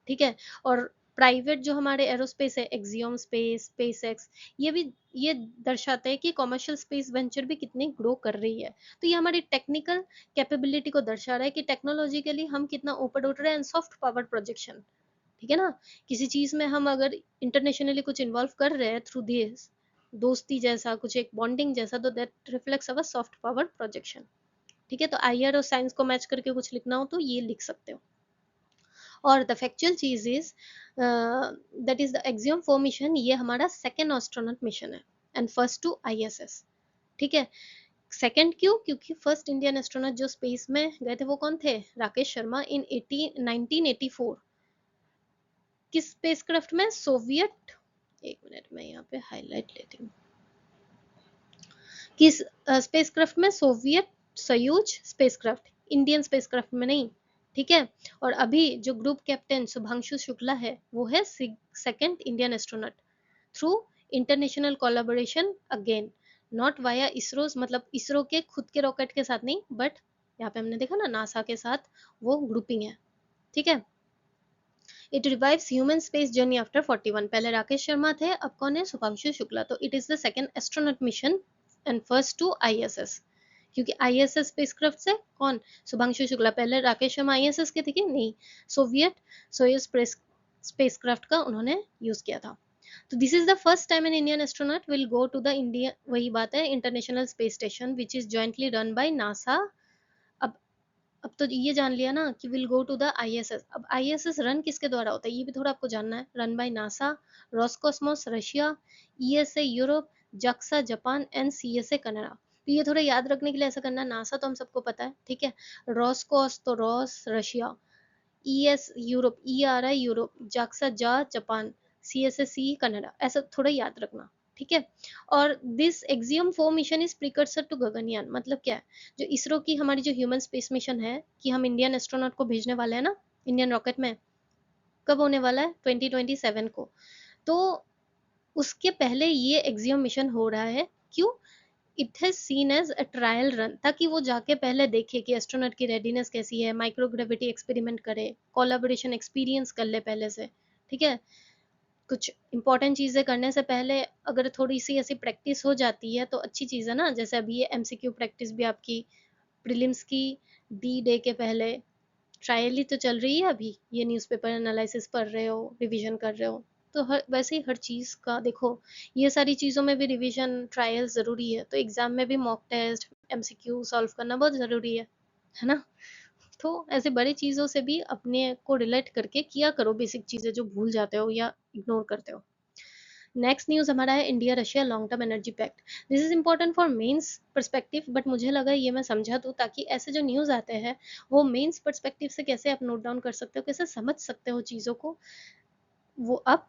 ठीक है। और प्राइवेट जो हमारे एरोस्पेस है, एक्सियोम स्पेस, स्पेसएक्स, ये दर्शाते हैं कि कॉमर्शियल स्पेस वेंचर भी कितनी ग्रो कर रही है। तो ये हमारी टेक्निकल कैपेबिलिटी को दर्शा रहा है कि टेक्नोलॉजिकली हम कितना ऊपर उठ रहे हैं, एंड सॉफ्ट पावर प्रोजेक्शन, ठीक है ना। किसी चीज में हम अगर इंटरनेशनली कुछ इन्वॉल्व कर रहे हैं थ्रू दिस दोस्ती जैसा कुछ, एक बॉन्डिंग जैसा, तो that reflects our soft power projection, ठीक है। तो आईआर और साइंस को मैच करके कुछ लिखना हो तो ये लिख सकते हो। और द फैक्चुअल चीज is that is the axiom 4 mission, ये हमारा सेकेंड एस्ट्रोनॉट मिशन है एंड फर्स्ट टू आईएसएस, ठीक है। सेकेंड क्यों, क्योंकि फर्स्ट इंडियन एस्ट्रोनॉट जो स्पेस में गए थे वो कौन थे, राकेश शर्मा इन 1984। किस स्पेसक्राफ्ट में, सोवियत, एक मिनट में यहाँ पे हाईलाइट लेती हूँ, किस स्पेसक्राफ्ट में, Soviet Soyuz spacecraft, Indian spacecraft में नहीं, ठीक है। और अभी जो ग्रुप कैप्टन शुभांशु शुक्ला है वो है second Indian astronaut through international collaboration again, not via ISRO, मतलब इसरो के खुद के रॉकेट के साथ नहीं, बट यहाँ पे हमने देखा ना नासा के साथ वो ग्रुपिंग है, ठीक है। It revives human space journey after 41, पहले राकेश शर्मा थे, अब कौन है, शुभांशु शुक्ला। तो it is the second astronaut mission and first to ISS, क्योंकि आईएसएस स्पेसक्राफ्ट से कौन, शुभांशु शुक्ला, पहले राकेश शर्मा आईएसएस के थे कि नहीं, सोवियत सोयूज स्पेसक्राफ्ट का उन्होंने यूज किया था। तो this is the first time an Indian astronaut will go to the India, वही बात है, international space station which is jointly run by NASA. अब तो ये जान लिया ना कि will go to the ISS. अब आईएसएस रन किसके द्वारा होता है ये भी थोड़ा आपको जानना है, run by NASA, Roscosmos Russia, ESA Europe, JAXA Japan and CSA Canada. तो ये थोड़ा याद रखने के लिए ऐसा करना, नासा तो हम सबको पता है, ठीक है, रॉसकॉस तो रॉस Russia, ES Europe, ERI Europe, JAXA जा जापान, सीएसएसी कनाडा, ऐसा थोड़ा याद रखना, ठीक है। और this Axiom 4 mission is precursor to Gaganyaan, मतलब क्या है, जो इसरो की हमारी जो ह्यूमन स्पेस मिशन है कि हम इंडियन एस्ट्रोनॉट को भेजने वाले हैं ना इंडियन रॉकेट में, कब होने वाला है, 2027 को। तो उसके पहले ये एक्सियम मिशन हो रहा है, क्यों, it has seen as a trial run, ताकि वो जाके पहले देखे कि एस्ट्रोनॉट की रेडीनेस कैसी है, माइक्रोग्रेविटी एक्सपेरिमेंट करे, कोलैबोरेशन एक्सपीरियंस कर ले पहले से, ठीक है। कुछ इंपॉर्टेंट चीजें करने से पहले अगर थोड़ी सी ऐसी प्रैक्टिस हो जाती है तो अच्छी चीज है ना, जैसे अभी ये एमसीक्यू प्रैक्टिस भी आपकी प्रीलिम्स की डी डे के पहले ट्रायल ही तो चल रही है, अभी ये न्यूज़पेपर एनालिसिस पढ़ रहे हो, रिवीजन कर रहे हो, तो हर वैसे ही हर चीज़ का देखो, ये सारी चीज़ों में भी रिवीजन ट्रायल ज़रूरी है, तो एग्जाम में भी मॉक टेस्ट एमसीक्यू सॉल्व करना बहुत ज़रूरी है ना। तो ऐसे बड़ी चीज़ों से भी अपने को रिलेट करके किया करो बेसिक चीज़ें जो भूल जाते हो या इग्नोर करते हो। नेक्स्ट न्यूज़ हमारा है India Russia long term energy pact. This is important for mains perspective, but मुझे लगा ये मैं समझा दूँ ताकि ऐसे जो न्यूज़ आते हैं वो मेंस पर्सपेक्टिव से कैसे आप नोट डाउन कर सकते हो, कैसे समझ सकते हो चीज़ों को, वो आप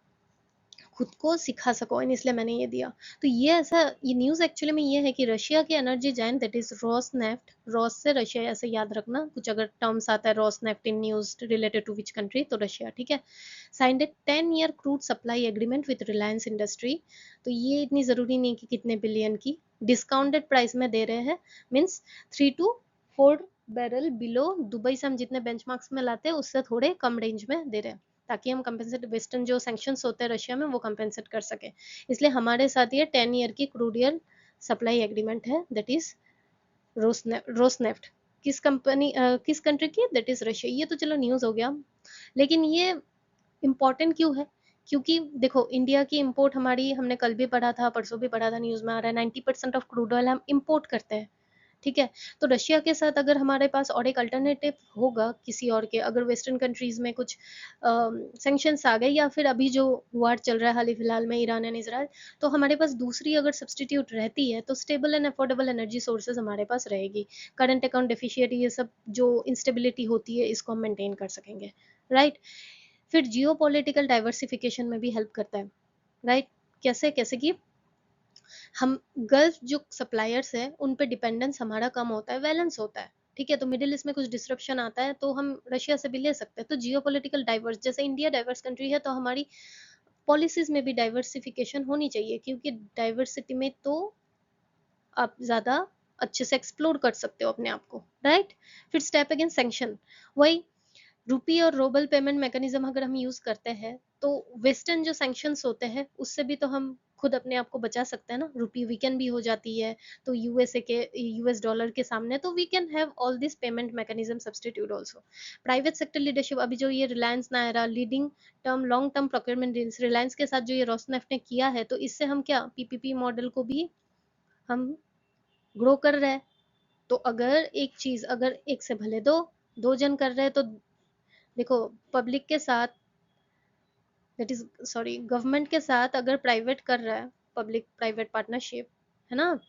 खुद को सिखा सको, एंड इसलिए मैंने ये दिया। तो ये ऐसा, ये न्यूज़ एक्चुअली में ये है कि रशिया की energy giant that is Rosneft, Ros से रशिया ऐसे याद रखना, कुछ अगर टर्म्स आता है Rosneft in news related to which country तो रशिया, ठीक है, signed a 10-year crude supply agreement with Reliance industry. तो ये इतनी ज़रूरी नहीं कि कितने बिलियन की, डिस्काउंटेड प्राइस में दे रहे हैं, means 3 to 4 barrel below Dubai से हम जितने बेंचमार्क्स में लाते हैं उससे थोड़े कम रेंज में दे रहे हैं, ताकि हम कंपेंसेट वेस्टर्न जो सैंक्शंस होते हैं रशिया में वो कंपेंसेट कर सके। इसलिए हमारे साथ ये 10 ईयर की क्रूडियल सप्लाई एग्रीमेंट है दैट इज रोसनेफ्ट। किस कंट्री की, दैट इज रशिया। ये तो चलो न्यूज हो गया, लेकिन ये इम्पोर्टेंट क्यों है? क्योंकि देखो इंडिया की इंपोर्ट हमारी, हमने कल भी पढ़ा था, परसों भी पढ़ा था, न्यूज में आ रहा है 90% ऑफ क्रूड ऑयल हम इंपोर्ट करते हैं। ठीक है, तो रशिया के साथ अगर हमारे पास और एक अल्टरनेटिव होगा किसी और के, अगर वेस्टर्न कंट्रीज में कुछ सैंक्शंस आ गए, या फिर अभी जो वार चल रहा है हाल ही फिलहाल में ईरान एंड इसराइल, तो हमारे पास दूसरी अगर सब्सटीट्यूट रहती है तो stable and affordable energy sources हमारे पास रहेगी। करंट अकाउंट डेफिशिएट, ये सब जो इंस्टेबिलिटी होती है इसको हम मेंटेन कर सकेंगे, राइट। फिर जियो पॉलिटिकल डाइवर्सिफिकेशन में भी हेल्प करता है, राइट। कैसे? कैसे कि हम गल्फ जो सप्लायर्स है उन पे डिपेंडेंस हमारा कम होता है, बैलेंस होता है। ठीक है, तो मिडिल ईस्ट में कुछ डिस्ट्रप्शन आता है तो हम रशिया से भी ले सकते हैं। तो जियो पोलिटिकल डाइवर्स, जैसे इंडिया डाइवर्स कंट्री है तो हमारी पॉलिसीज में भी डाइवर्सिफिकेशन होनी चाहिए, क्योंकि डाइवर्सिटी में तो आप ज्यादा अच्छे से एक्सप्लोर कर सकते हो अपने आप को, राइट। फिर स्टेप अगेंस्ट सैंक्शन, वही रुपी और रोबल पेमेंट मैकेनिज्म अगर हम यूज करते हैं तो वेस्टर्न जो सैंक्शंस होते हैं उससे भी तो हम खुद अपने आप को बचा सकते हैं ना। रुपी वीकन भी हो जाती है तो यूएस डॉलर के सामने, तो we can have all this payment mechanism substitute also. Private sector leadership, अभी जो ये Reliance Nayara leading term long term procurement deals Reliance के साथ जो ये रोस्नेफ्ट ने किया है, तो इससे हम क्या पीपीपी मॉडल को भी हम ग्रो कर रहे हैं। तो अगर एक चीज, अगर एक से भले दो, दो जन कर रहे हैं तो देखो पब्लिक के साथ, दैट इज सॉरी गवर्नमेंट के साथ अगर प्राइवेट कर रहा है, पब्लिक प्राइवेट पार्टनरशिप, है ना,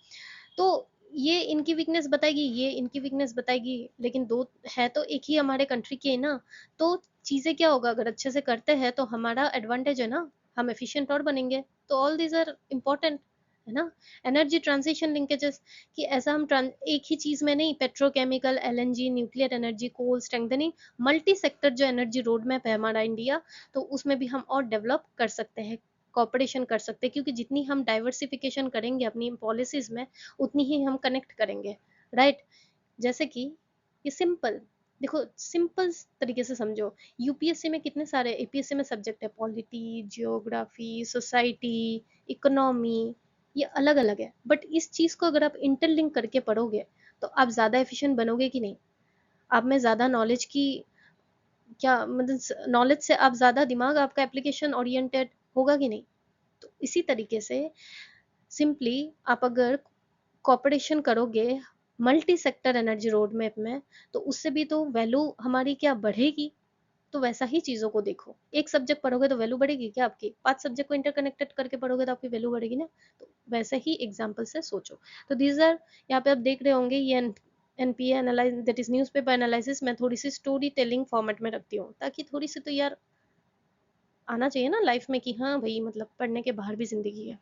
तो ये इनकी वीकनेस बताएगी, ये इनकी वीकनेस बताएगी, लेकिन दो है तो एक ही हमारे कंट्री की है ना। तो चीजें क्या होगा, अगर अच्छे से करते हैं तो हमारा एडवांटेज है ना, हम एफिशिएंट और बनेंगे। तो ऑल दीज आर इम्पोर्टेंट, है ना। एनर्जी ट्रांजिशन लिंकेजेस, कि ऐसा हम एक ही चीज में नहीं, पेट्रोकेमिकल, एलएनजी, न्यूक्लियर एनर्जी, कोल स्ट्रेंथनिंग, मल्टी सेक्टर जो एनर्जी रोड मैप है हमारा इंडिया, तो उसमें भी हम और डेवलप कर सकते हैं, कॉपरेशन कर सकते हैं, क्योंकि जितनी हम डाइवर्सिफिकेशन करेंगे अपनी पॉलिसीज में उतनी ही हम कनेक्ट करेंगे, राइट। जैसे कि ये सिंपल, देखो सिंपल तरीके से समझो, यूपीएससी में कितने सारे, एपीएससी में सब्जेक्ट है, पॉलिटी, जियोग्राफी, सोसाइटी, इकोनॉमी, ये अलग अलग है, बट इस चीज को अगर आप इंटरलिंक करके पढ़ोगे तो आप ज्यादा एफिशिएंट बनोगे कि नहीं? आप में ज्यादा नॉलेज की क्या मतलब, नॉलेज से आप ज्यादा दिमाग आपका एप्लीकेशन ओरिएंटेड होगा कि नहीं? तो इसी तरीके से सिंपली आप अगर कॉपरेशन करोगे multi sector energy road map में, तो उससे भी तो वैल्यू हमारी क्या बढ़ेगी। तो वैसा ही चीजों को देखो, एक सब्जेक्ट पढ़ोगे तो वैल्यू बढ़ेगी क्या आपकी, 5 सब्जेक्ट को इंटरकनेक्टेड करके पढ़ोगे तो आपकी वैल्यू बढ़ेगी ना। तो वैसे ही एग्जाम्पल से सोचो। तो दीज आर, यहाँ पे आप देख रहे होंगे ये NPA analyse, that is newspaper analysis, मैं थोड़ी सी स्टोरी टेलिंग फॉर्मेट में रखती हूँ, ताकि थोड़ी सी तो यार आना चाहिए ना लाइफ में कि हाँ भाई मतलब पढ़ने के बाहर भी जिंदगी है।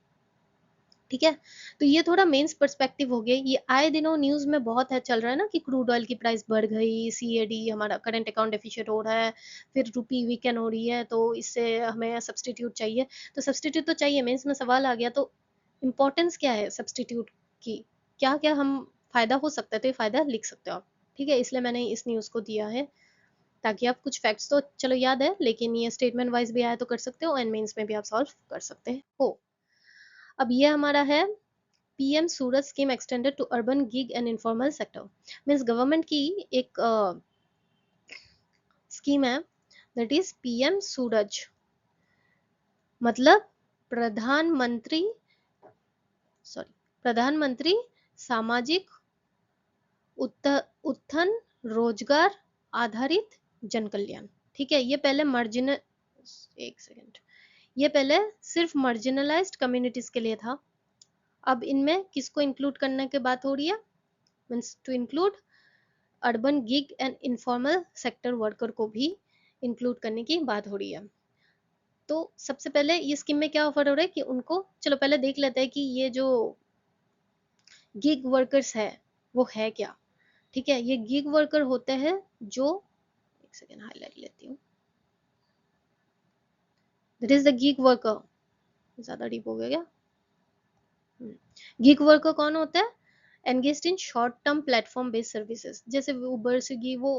ठीक है, तो ये थोड़ा मेंस पर्सपेक्टिव हो गया। ये आए दिनों न्यूज में बहुत है, चल रहा है ना कि क्रूड ऑयल की प्राइस बढ़ गई, सीएडी हमारा करंट अकाउंट डेफिशिएट हो रहा है, फिर रुपी वीकन हो रही है, तो इससे हमें सब्सटीट्यूट चाहिए। तो सब्सटीट्यूट तो चाहिए, मेंस में सवाल आ गया, तो इम्पोर्टेंस क्या है सब्सटीट्यूट की, क्या क्या हम फायदा हो सकता है, तो ये फायदा लिख सकते हो आप। ठीक है, इसलिए मैंने इस न्यूज को दिया है, ताकि आप कुछ फैक्ट्स तो चलो याद है, लेकिन ये स्टेटमेंट वाइज भी आया तो कर सकते हो, एंड मेंस में भी आप सॉल्व कर सकते हो। अब ये हमारा है PM Suraj scheme extended to urban gig and informal sector. Means government की एक स्कीम है, दैट इज पीएम सूरज, मतलब प्रधानमंत्री, सॉरी प्रधानमंत्री सामाजिक उत्थान रोजगार आधारित जन कल्याण। ठीक है, ये पहले मार्जिनल, एक सेकेंड, ये पहले सिर्फ मार्जिनलाइज्ड कम्युनिटीज के लिए था। अब इनमें किसको इंक्लूड करने की बात हो रही है, means to include urban gig and informal sector worker को भी इंक्लूड करने की बात हो रही है। तो सबसे पहले ये स्कीम में क्या ऑफर हो रहा है कि उनको, चलो पहले देख लेते हैं कि ये जो गिग वर्कर्स है वो है क्या। ठीक है, ये गिग वर्कर होते हैं जो, एक सेकेंड हाईलाइट लेती हूँ, that is the gig worker, ज्यादा डीप हो गया क्या? गिग वर्कर कौन होता है? Engaged in short term platform based services, जैसे उबर स्विगी, वो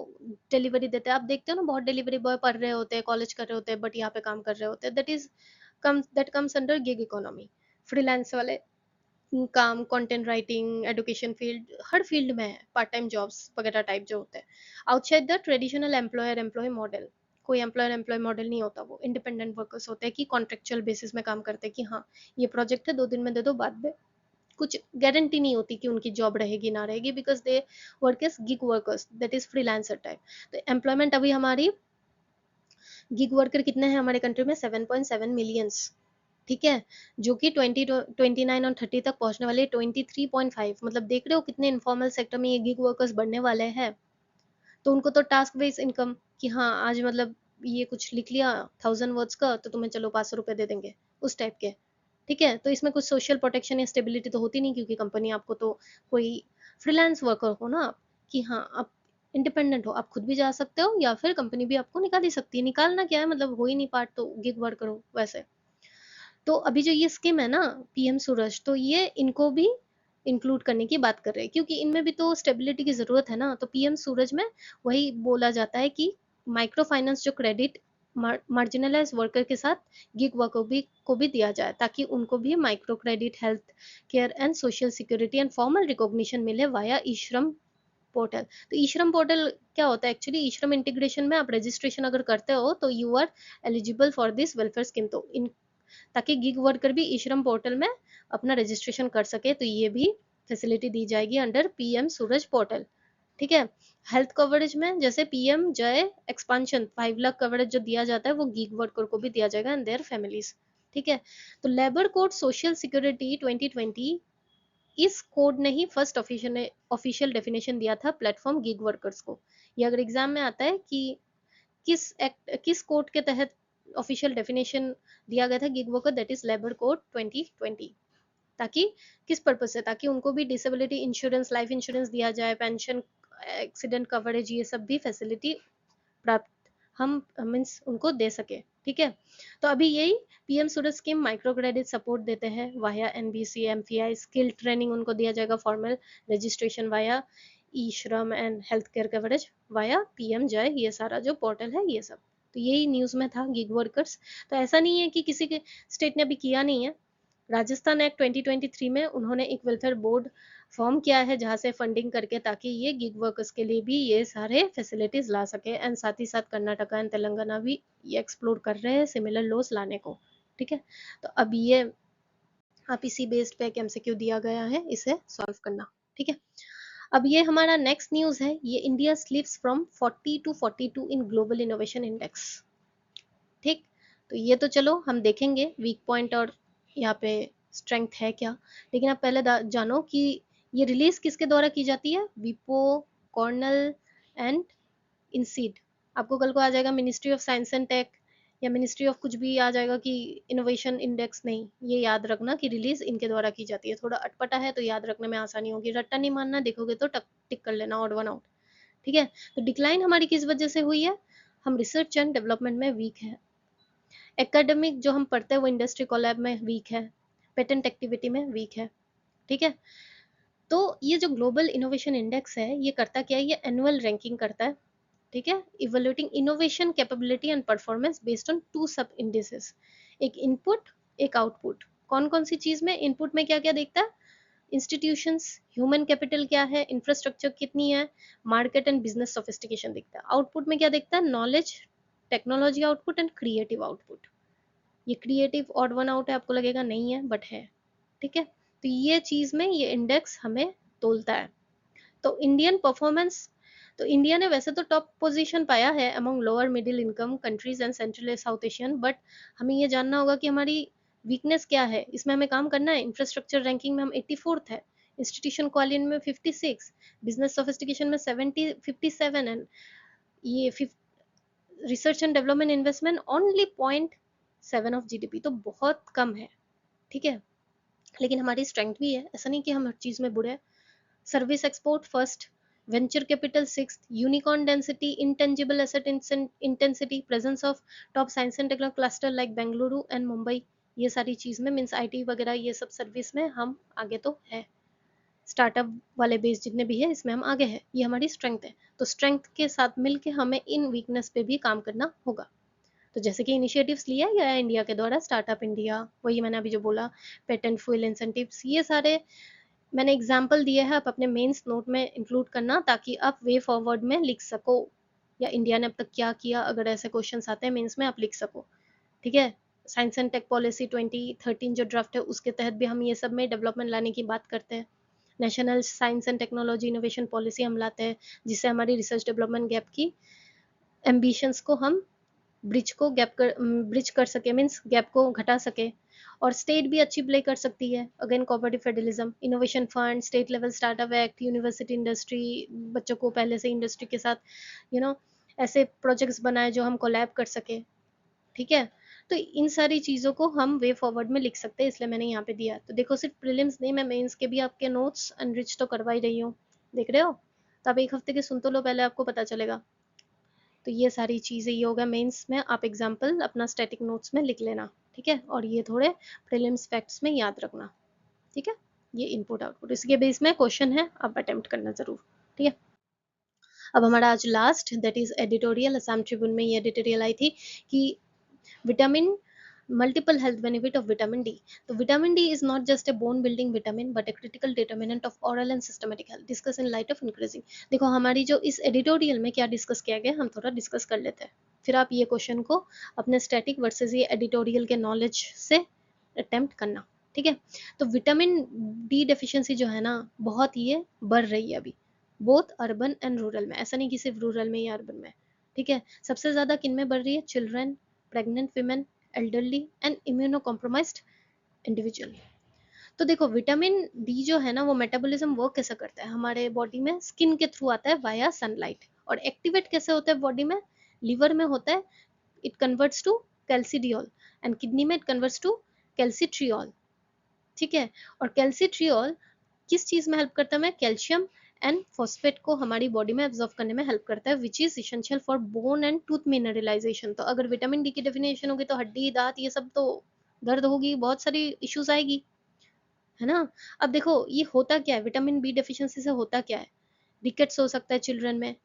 डिलीवरी देते हैं, आप देखते हो ना बहुत डिलीवरी बॉय पढ़ रहे होते हैं, कॉलेज कर रहे होते हैं, बट यहाँ पे काम कर रहे होते हैं, that comes under gig economy. Freelance वाले काम कंटेंट राइटिंग, एजुकेशन फील्ड, हर फील्ड में है, पार्ट टाइम जॉब्स वगैरह टाइप जो होते हैं outside the traditional employer employ model. कोई एम्प्लॉयर एम्प्लॉय मॉडल नहीं होता, वो इंडिपेंडेंट वर्कर्स होते हैं कि कॉन्ट्रेक्चुअल बेसिस में काम करते हैं कि हाँ ये प्रोजेक्ट है 2 दिन में दे दो, बाद में कुछ गारंटी नहीं होती कि उनकी जॉब रहेगी ना रहेगी, because they work as gig workers, that is freelancer type. तो एम्प्लॉयमेंट अभी हमारी गिग वर्कर कितने हैं हमारे कंट्री में, 7.7 मिलियंस, ठीक है, जो कि 29 और 30 तक पहुंचने वाले 23.5, मतलब देख रहे हो कितने इनफॉर्मल सेक्टर में ये गिग वर्कर्स बढ़ने वाले हैं। तो उनको तो टास्क बेस्ड इनकम कि हाँ आज मतलब ये कुछ लिख लिया 1000 वर्ड्स का तो तुम्हें चलो 500 रुपए दे देंगे, उस टाइप के। ठीक है, तो इसमें कुछ सोशल प्रोटेक्शन या स्टेबिलिटी तो होती नहीं, क्योंकि कंपनी आपको तो कोई फ्रीलांस वर्कर हो ना आप, कि हाँ आप इंडिपेंडेंट हो, आप खुद भी जा सकते हो या फिर कंपनी भी आपको निकाल ही सकती है। निकालना क्या है, मतलब हो ही नहीं पार्ट तो गिग वर्कर हो वैसे। तो अभी जो ये स्कीम है ना पीएम सूरज, तो ये इनको भी इंक्लूड करने की बात कर रहे हैं, क्योंकि इनमें भी तो स्टेबिलिटी की जरूरत है ना। तो पीएम सूरज में वही बोला जाता है कि माइक्रो फाइनेंस जो क्रेडिट मार्जिनलाइज वर्कर के साथ गिग वर्कर भी को भी दिया जाए, ताकि उनको भी micro credit, health care and social security and formal recognition मिले वाया ई श्रम पोर्टल। तो ई श्रम पोर्टल क्या होता है एक्चुअली, ई श्रम इंटीग्रेशन में आप रजिस्ट्रेशन अगर करते हो तो you are eligible for this welfare scheme. तो इन ताकि गिग वर्कर भी ई श्रम पोर्टल में अपना रजिस्ट्रेशन कर सके, तो ये भी फैसिलिटी दी जाएगी अंडर पीएम सूरज पोर्टल। ठीक है, हेल्थ कवरेज में जैसे पीएम जय एक्सपांशन 5 लाख कवरेज जो दिया जाता है वो गिग वर्कर को भी दिया जाएगा एंड देयर फैमिलीज। ठीक है, तो लेबर कोड सोशल सिक्योरिटी 2020, इस कोड ने ही फर्स्ट ऑफिशियल डेफिनेशन दिया था प्लेटफॉर्म गिग वर्कर्स को। ये अगर एग्जाम में आता है कि किस कोड के तहत ऑफिशियल डेफिनेशन दिया गया था gig worker, that is labour code 2020। ताकि किस पर्पज से, ताकि उनको भी डिसेबिलिटी इंश्योरेंस, लाइफ इंश्योरेंस दिया जाए, पेंशन, एक्सीडेंट कवरेज, ये सब भी फैसिलिटी प्राप्त हम मीन्स उनको दे सके। ठीक है, तो अभी यही PM Suraj scheme micro credit support देते हैं via NBC MPI, skill training उनको दिया जाएगा, फॉर्मल रजिस्ट्रेशन वाया ई श्रम and health care coverage via PM जय, ये सारा जो पोर्टल है ये सब। तो यही न्यूज में था गिग वर्कर्स। तो ऐसा नहीं है कि किसी के स्टेट ने अभी किया नहीं है। राजस्थान एक्ट 2023 में उन्होंने एक वेलफेयर बोर्ड फॉर्म किया है जहां से फंडिंग करके, ताकि ये गिग वर्कर्स के लिए भी ये सारे फैसिलिटीज ला सके। एंड साथ ही साथ कर्नाटका एंड तेलंगाना भी ये एक्सप्लोर कर रहे हैं सिमिलर लॉस लाने को। ठीक है, तो अब ये आप इसी बेस्ड पे एक एमसीक्यू दिया गया है, इसे सॉल्व करना। ठीक है, अब ये हमारा नेक्स्ट न्यूज है, ये India slips from 40 to 42 in global innovation index. ठीक, तो ये तो चलो हम देखेंगे वीक पॉइंट और यहाँ पे स्ट्रेंथ है क्या। लेकिन आप पहले जानो कि ये रिलीज किसके द्वारा की जाती है, विपो, कॉर्नल एंड इंसीड। आपको कल को आ जाएगा ministry of science and tech या मिनिस्ट्री ऑफ कुछ भी आ जाएगा कि इनोवेशन इंडेक्स, नहीं, ये याद रखना कि रिलीज इनके द्वारा की जाती है। थोड़ा अटपटा है तो याद रखने में आसानी होगी, रट्टा नहीं मानना, देखोगे तो टिक कर लेना ऑड वन आउट। ठीक है, तो डिक्लाइन हमारी किस वजह से हुई है, हम रिसर्च एंड डेवलपमेंट में वीक है, एकेडमिक जो हम पढ़ते हैं वो इंडस्ट्री कोलैब में वीक है, पेटेंट एक्टिविटी में वीक है। ठीक है, तो ये जो ग्लोबल इनोवेशन इंडेक्स है ये करता क्या है, ये एनुअल रैंकिंग करता है। ठीक है, evaluating innovation capability and performance based on 2 सब इंडिसेस, एक इनपुट एक आउटपुट। कौन कौन सी चीज में, इनपुट में क्या क्या देखता है, इंस्टीट्यूशंस, ह्यूमन कैपिटल क्या है, इंफ्रास्ट्रक्चर कितनी है, मार्केट एंड बिजनेस सोफिस्टिकेशन दिखता है। आउटपुट में क्या देखता है, knowledge, technology output and creative output. ये क्रिएटिव ऑड वन आउट है, आपको लगेगा नहीं है बट है। ठीक है, तो ये चीज में ये इंडेक्स हमें तोलता है। तो इंडियन परफॉर्मेंस, तो इंडिया ने वैसे तो टॉप पोजीशन पाया है among lower middle income countries and central south Asian, but हमें ये जानना होगा कि हमारी वीकनेस क्या है, इसमें हमें काम करना है। इंफ्रास्ट्रक्चर रैंकिंग में हम 84th है, इंस्टीट्यूशन क्वालिटी में 56, बिजनेस सोफिस्टिकेशन में 57 एंड ये research and development investment only 0.7 of GDP, तो बहुत कम है। ठीक है, लेकिन हमारी स्ट्रेंथ भी है, ऐसा नहीं कि हम हर चीज में बुरे हैं। Service export first, venture capital sixth, unicorn density, intangible asset intensity, presence of top science and technology cluster like Bengaluru and Mumbai, ये सारी चीज में मीन्स आईटी वगैरह ये सब सर्विस में हम आगे तो है। स्टार्टअप वाले बेस जितने भी है इसमें हम आगे हैं, ये हमारी स्ट्रेंथ है। तो स्ट्रेंथ के साथ मिलके हमें इन वीकनेस पे भी काम करना होगा। तो जैसे कि इनिशिएटिव्स लिया गया है इंडिया के द्वारा, स्टार्टअप इंडिया, वही मैंने अभी जो बोला, पेटेंट फुल इंसेंटिव्स, ये सारे मैंने एग्जाम्पल दिए हैं, आप अपने मेंस नोट में इंक्लूड करना ताकि आप वे फॉरवर्ड में लिख सको, या इंडिया ने अब तक क्या किया, अगर ऐसे क्वेश्चंस आते हैं मेंस में आप लिख सको। ठीक है। साइंस एंड टेक पॉलिसी 2013 जो ड्राफ्ट है उसके तहत भी हम ये सब में डेवलपमेंट लाने की बात करते हैं। National science and technology innovation policy हम लाते हैं, जिससे हमारी रिसर्च डेवलपमेंट गैप की एम्बिशंस को हम ब्रिज कर सके, मीन्स गैप को घटा सके। और स्टेट भी अच्छी प्ले कर सकती है, again cooperative federalism, innovation fund, state level startup act, university industry, बच्चों को पहले से इंडस्ट्री के साथ यू you नो know, ऐसे प्रोजेक्ट्स बनाए जो हम कोलैब कर सके। ठीक है। तो इन सारी चीज़ों को हम वे फॉरवर्ड में लिख सकते हैं, इसलिए मैंने यहाँ पे दिया। तो देखो, सिर्फ प्रीलिम्स नहीं, मैं मेंस के भी आपके नोट्स अनरिच तो करवा ही रही हूँ, देख रहे हो। तो आप एक हफ्ते के सुन तो लो, पहले आपको पता चलेगा। तो ये सारी चीज़ें, ये होगा मेंस में, आप एग्जाम्पल अपना स्टैटिक नोट्स में लिख लेना। ठीक है। और ये थोड़े प्रीलिम्स फैक्ट्स में याद रखना। ठीक है। ये इनपुट आउटपुट, इसके बेस में क्वेश्चन है, आप अटेम्प्ट करना जरूर। ठीक है। अब हमारा आज last, that is editorial. Assam Tribune में ये एडिटोरियल आई थी कि vitamin, multiple health benefit of vitamin D. तो vitamin D is not just a bone building vitamin but a critical determinant of oral and systematic health. Discuss in light of increasing. देखो हमारी जो इस editorial में क्या discuss किया गया, हम थोड़ा डिस्कस कर लेते हैं, फिर आप ये क्वेश्चन को अपने स्टैटिक वर्सेस ये एडिटोरियल के नॉलेज से अटेम्प्ट करना। ठीक है। तो विटामिन डी डेफिशिएंसी जो है ना, बहुत ये बढ़ रही है अभी, बोथ अर्बन एंड रूरल में। ऐसा नहीं कि सिर्फ रूरल में या अर्बन में। ठीक है। सबसे ज्यादा किन में बढ़ रही है? Children, pregnant women, elderly and immuno compromised individual. तो देखो, विटामिन डी जो है ना, वो मेटाबॉलिज्म वर्क कैसे करता है हमारे बॉडी में? स्किन के थ्रू आता है वाया सनलाइट। और एक्टिवेट कैसे होता है बॉडी में? लिवर में होता है, it converts to calcidiol, and kidney में इट कन्वर्ट्स टू कैल्सिट्रियोल। ठीक है। और कैल्सिट्रियोल किस चीज में हेल्प करता है? कैल्शियम एंड फॉस्फेट को हमारी बॉडी में एब्जॉर्व करने में हेल्प करता है, which is essential for bone and tooth mineralization. तो अगर विटामिन डी की डेफिनेशन होगी तो हड्डी, दांत, ये सब तो दर्द होगी, बहुत सारी इश्यूज आएगी, है ना। अब देखो, ये होता क्या है, विटामिन बी डेफिशिएंसी से होता क्या है? रिकेट्स हो सकता है चिल्ड्रन में,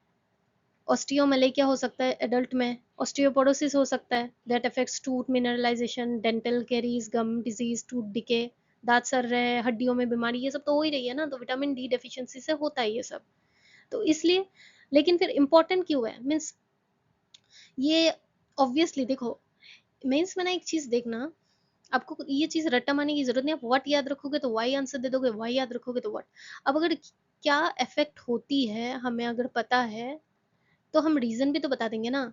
ऑस्टियोमलेकिया हो सकता है एडल्ट में, ऑस्टियोपोरोसिस हो सकता है, that affects tooth mineralization, dental caries, gum disease, tooth decay, दांत सड़ रहे हैं, हड्डियों में बीमारी, ये सब तो हो ही रही है ना। तो विटामिन डी डेफिशिएंसी से होता है ये सब। तो इसलिए, लेकिन फिर इम्पोर्टेंट क्यों है? मीन्स ये ऑब्वियसली देखो, मीन्स में ना एक चीज देखना, आपको ये चीज रट्टा मारने की जरूरत नहीं। आप व्हाट याद रखोगे तो वाई आंसर दे दोगे, वाई याद रखोगे तो व्हाट। अब अगर क्या इफेक्ट होती है हमें अगर पता है, तो हम रीजन भी तो बता देंगे ना।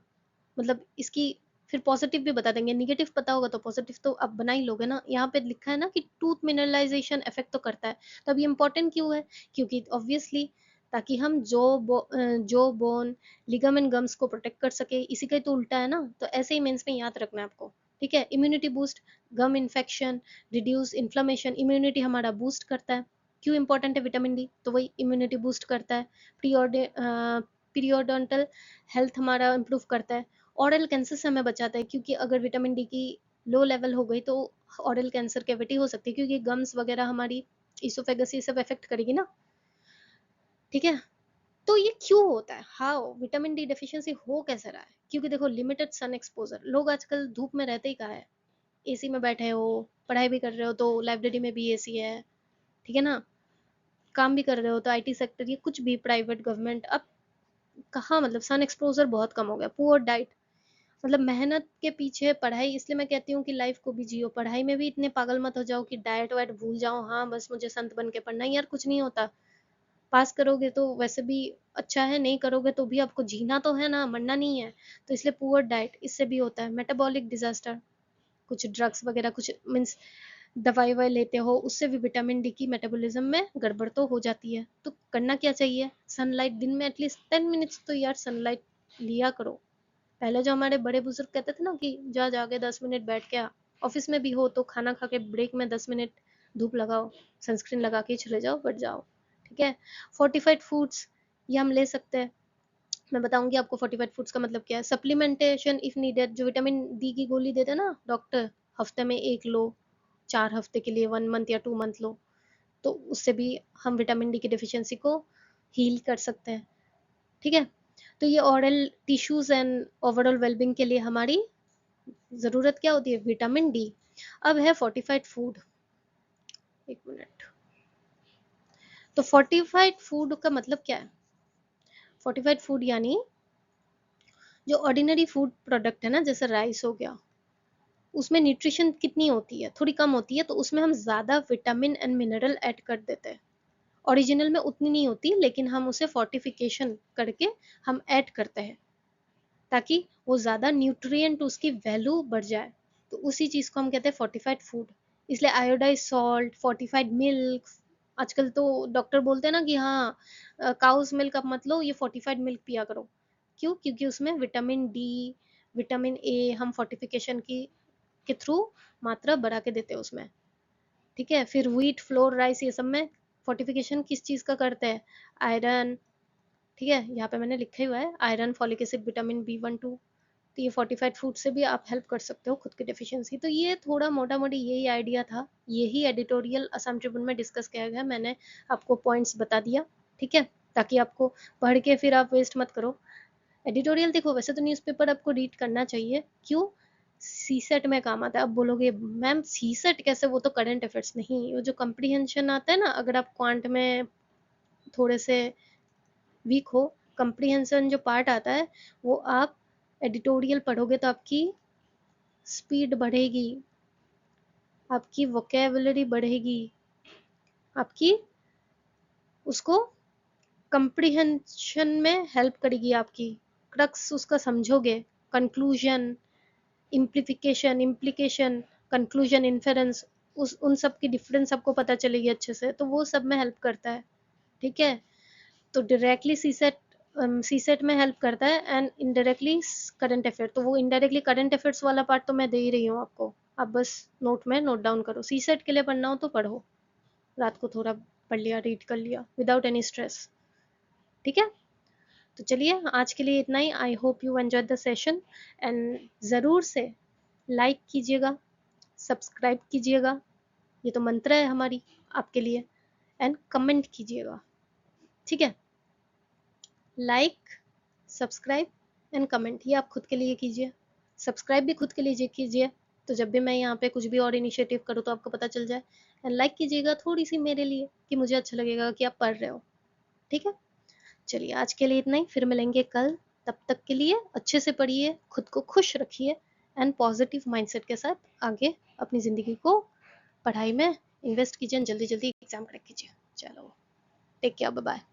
मतलब इसकी फिर पॉजिटिव भी बता देंगे, निगेटिव पता होगा तो पॉजिटिव तो आप बना ही लोगे ना। यहाँ पे लिखा है ना कि टूथ मिनरलाइजेशन इफेक्ट तो करता है। तो अब ये इंपॉर्टेंट क्यों है? क्योंकि ऑब्वियसली ताकि हम जो बोन, लिगामेंट, गम्स को प्रोटेक्ट कर सके, इसी का ही तो उल्टा है ना। तो ऐसे ही मेंस में याद रखना है आपको। ठीक है। इम्यूनिटी बूस्ट, गम इन्फेक्शन, रिड्यूस इन्फ्लेमेशन, इम्यूनिटी हमारा बूस्ट करता है। क्यों इंपॉर्टेंट है विटामिन डी? तो वही इम्यूनिटी बूस्ट करता है। पीरियोडोंटल हेल्थ हमारा इंप्रूव करता है। ऑरल कैंसर से हमें बचाता है, क्योंकि अगर विटामिन डी की लो लेवल हो गई तो ऑरल कैंसर कैविटी हो सकती है, क्योंकि गम्स वगैरह हमारी इसोफेगस ये सब इफेक्ट करेगी ना। ठीक है। तो ये क्यों होता है? हाउ विटामिन डी डेफिशिएंसी हो कैसे रहा है? क्योंकि देखो, लिमिटेड सन एक्सपोजर, लोग आजकल धूप में रहते ही कहाँ है? एसी में बैठे हो, पढ़ाई भी कर रहे हो तो लाइब्रेरी में भी एसी है, ठीक है ना। काम भी कर रहे हो तो आईटी सेक्टर, ये कुछ भी प्राइवेट गवर्नमेंट, अब कहाँ, मतलब सन एक्सपोजर बहुत कम हो गया। पुअर डाइट, मतलब मेहनत के पीछे पढ़ाई, इसलिए मैं कहती हूँ कि लाइफ को भी जियो, पढ़ाई में भी इतने पागल मत हो जाओ कि डाइट वाइट भूल जाओ, हाँ बस मुझे संत बन के पढ़ना है, यार कुछ नहीं होता। पास करोगे तो वैसे भी अच्छा है, नहीं करोगे तो भी आपको जीना तो है ना, मरना नहीं है। तो इसलिए पुअर डाइट, इससे भी होता है मेटाबॉलिक डिजास्टर, कुछ ड्रग्स वगैरह, कुछ मीन्स दवाई ववाई लेते हो, उससे भी विटामिन डी की मेटाबॉलिज्म में गड़बड़ तो हो जाती है। तो करना क्या चाहिए? सनलाइट, दिन में एटलीस्ट 10 मिनट्स तो यार सनलाइट लिया करो। पहले जो हमारे बड़े बुजुर्ग कहते थे ना कि जा जाके 10 मिनट बैठ के आ, ऑफिस में भी हो तो खाना खा के ब्रेक में 10 मिनट धूप लगाओ, सनस्क्रीन लगा के चले जाओ, बैठ जाओ। ठीक है। फोर्टिफाइड फूड्स, ये हम ले सकते हैं। मैं बताऊंगी आपको फोर्टिफाइड फूड्स का मतलब क्या है। सप्लीमेंटेशन इफ नीडेड, जो विटामिन डी की गोली देते हैं ना डॉक्टर, हफ्ते में एक लो, 4 हफ्ते के लिए, 1 मंथ या 2 मंथ लो, तो उससे भी हम विटामिन डी की डिफिशियंसी को हील कर सकते हैं। ठीक है। तो ये oral tissues and overall wellbeing के लिए हमारी ज़रूरत क्या होती है? Vitamin D. अब है फोर्टिफाइड फूड। एक मिनट। तो फोर्टिफाइड फूड का मतलब क्या है? फोर्टिफाइड फूड यानी जो ऑर्डिनरी फूड प्रोडक्ट है ना, जैसे राइस हो गया, उसमें न्यूट्रिशन कितनी होती है? थोड़ी कम होती है, तो उसमें हम ज़्यादा विटामिन एंड मिनरल ऐड कर देते हैं। ओरिजिनल में उतनी नहीं होती, लेकिन हम उसे फोर्टिफिकेशन करके हम ऐड करते हैं, ताकि वो ज़्यादा न्यूट्रिएंट उसकी वैल्यू बढ़ जाए। तो उसी चीज़ को हम कहते हैं फोर्टिफाइड फूड। इसलिए आयोडाइज सॉल्ट, फोर्टिफाइड मिल्क, आजकल तो डॉक्टर बोलते हैं ना कि हाँ काउस मिल्क अब मत लो, ये फोर्टिफाइड मिल्क पिया करो। क्यों? क्योंकि उसमें विटामिन डी, विटामिन ए हम फोर्टिफिकेशन की के थ्रू मात्रा बढ़ा के देते हैं उसमें। ठीक है, फिर व्हीट, फ्लोर, राइस, ये सब में फोर्टिफिकेशन किस चीज़ का करते हैं? आयरन। ठीक है, यहाँ पे मैंने लिखा ही हुआ है iron, folic acid, vitamin B1 2। तो ये फोर्टिफाइड फूड से भी आप हेल्प कर सकते हो खुद की डेफिशिएंसी। तो ये थोड़ा मोटा मोटी यही आइडिया था, यही एडिटोरियल असम ट्रिब्यून में डिस्कस किया गया। मैंने आपको पॉइंट्स बता दिया, ठीक है, ताकि आपको पढ़ के फिर आप वेस्ट मत करो। एडिटोरियल देखो, वैसे तो न्यूज़पेपर आपको रीड करना चाहिए। क्यों? सी सेट में काम आता है। अब बोलोगे मैम सी सेट कैसे, वो तो करंट अफेयर्स नहीं, वो जो कंप्रीहेंशन आता है ना, अगर आप क्वांट में थोड़े से वीक हो, कंप्रीहेंशन जो पार्ट आता है, वो आप एडिटोरियल पढ़ोगे तो आपकी स्पीड बढ़ेगी, आपकी वोकेबुलरी बढ़ेगी, आपकी उसको कंप्रीहेंशन में हेल्प करेगी, आपकी क्रक्स उसका समझोगे, कंक्लूजन, इम्प्लीफिकेशन, इम्प्लीकेशन, कंक्लूजन, इन्फेरेंस, उस उन सब की डिफरेंस आपको पता चलेगी अच्छे से, तो वो सब में हेल्प करता है। ठीक है, तो डायरेक्टली सी सेट में हेल्प करता है एंड इनडायरेक्टली करंट अफेयर। तो वो इनडायरेक्टली करंट अफेयर्स वाला पार्ट तो मैं दे ही रही हूँ आपको, आप बस नोट में नोट डाउन करो। सी सेट के लिए पढ़ना हो तो पढ़ो, रात को थोड़ा पढ़ लिया, रीड कर लिया विदाउट एनी स्ट्रेस। ठीक है, तो चलिए आज के लिए इतना ही। I hope you enjoy the session and ज़रूर से लाइक कीजिएगा, सब्सक्राइब कीजिएगा, ये तो मंत्र है हमारी आपके लिए, एंड कमेंट कीजिएगा। ठीक है, लाइक, सब्सक्राइब एंड कमेंट, ये आप खुद के लिए कीजिए। सब्सक्राइब भी खुद के लिए कीजिए, तो जब भी मैं यहाँ पे कुछ भी और इनिशिएटिव करूँ तो आपको पता चल जाए। एंड लाइक कीजिएगा थोड़ी सी मेरे लिए, कि मुझे अच्छा लगेगा कि आप पढ़ रहे हो। ठीक है, चलिए आज के लिए इतना ही, फिर मिलेंगे कल। तब तक के लिए अच्छे से पढ़िए, खुद को खुश रखिए एंड पॉजिटिव माइंडसेट के साथ आगे अपनी ज़िंदगी को पढ़ाई में इन्वेस्ट कीजिए, जल्दी जल्दी एग्जाम क्रैक कीजिए। चलो, टेक केयर, बाय बाय।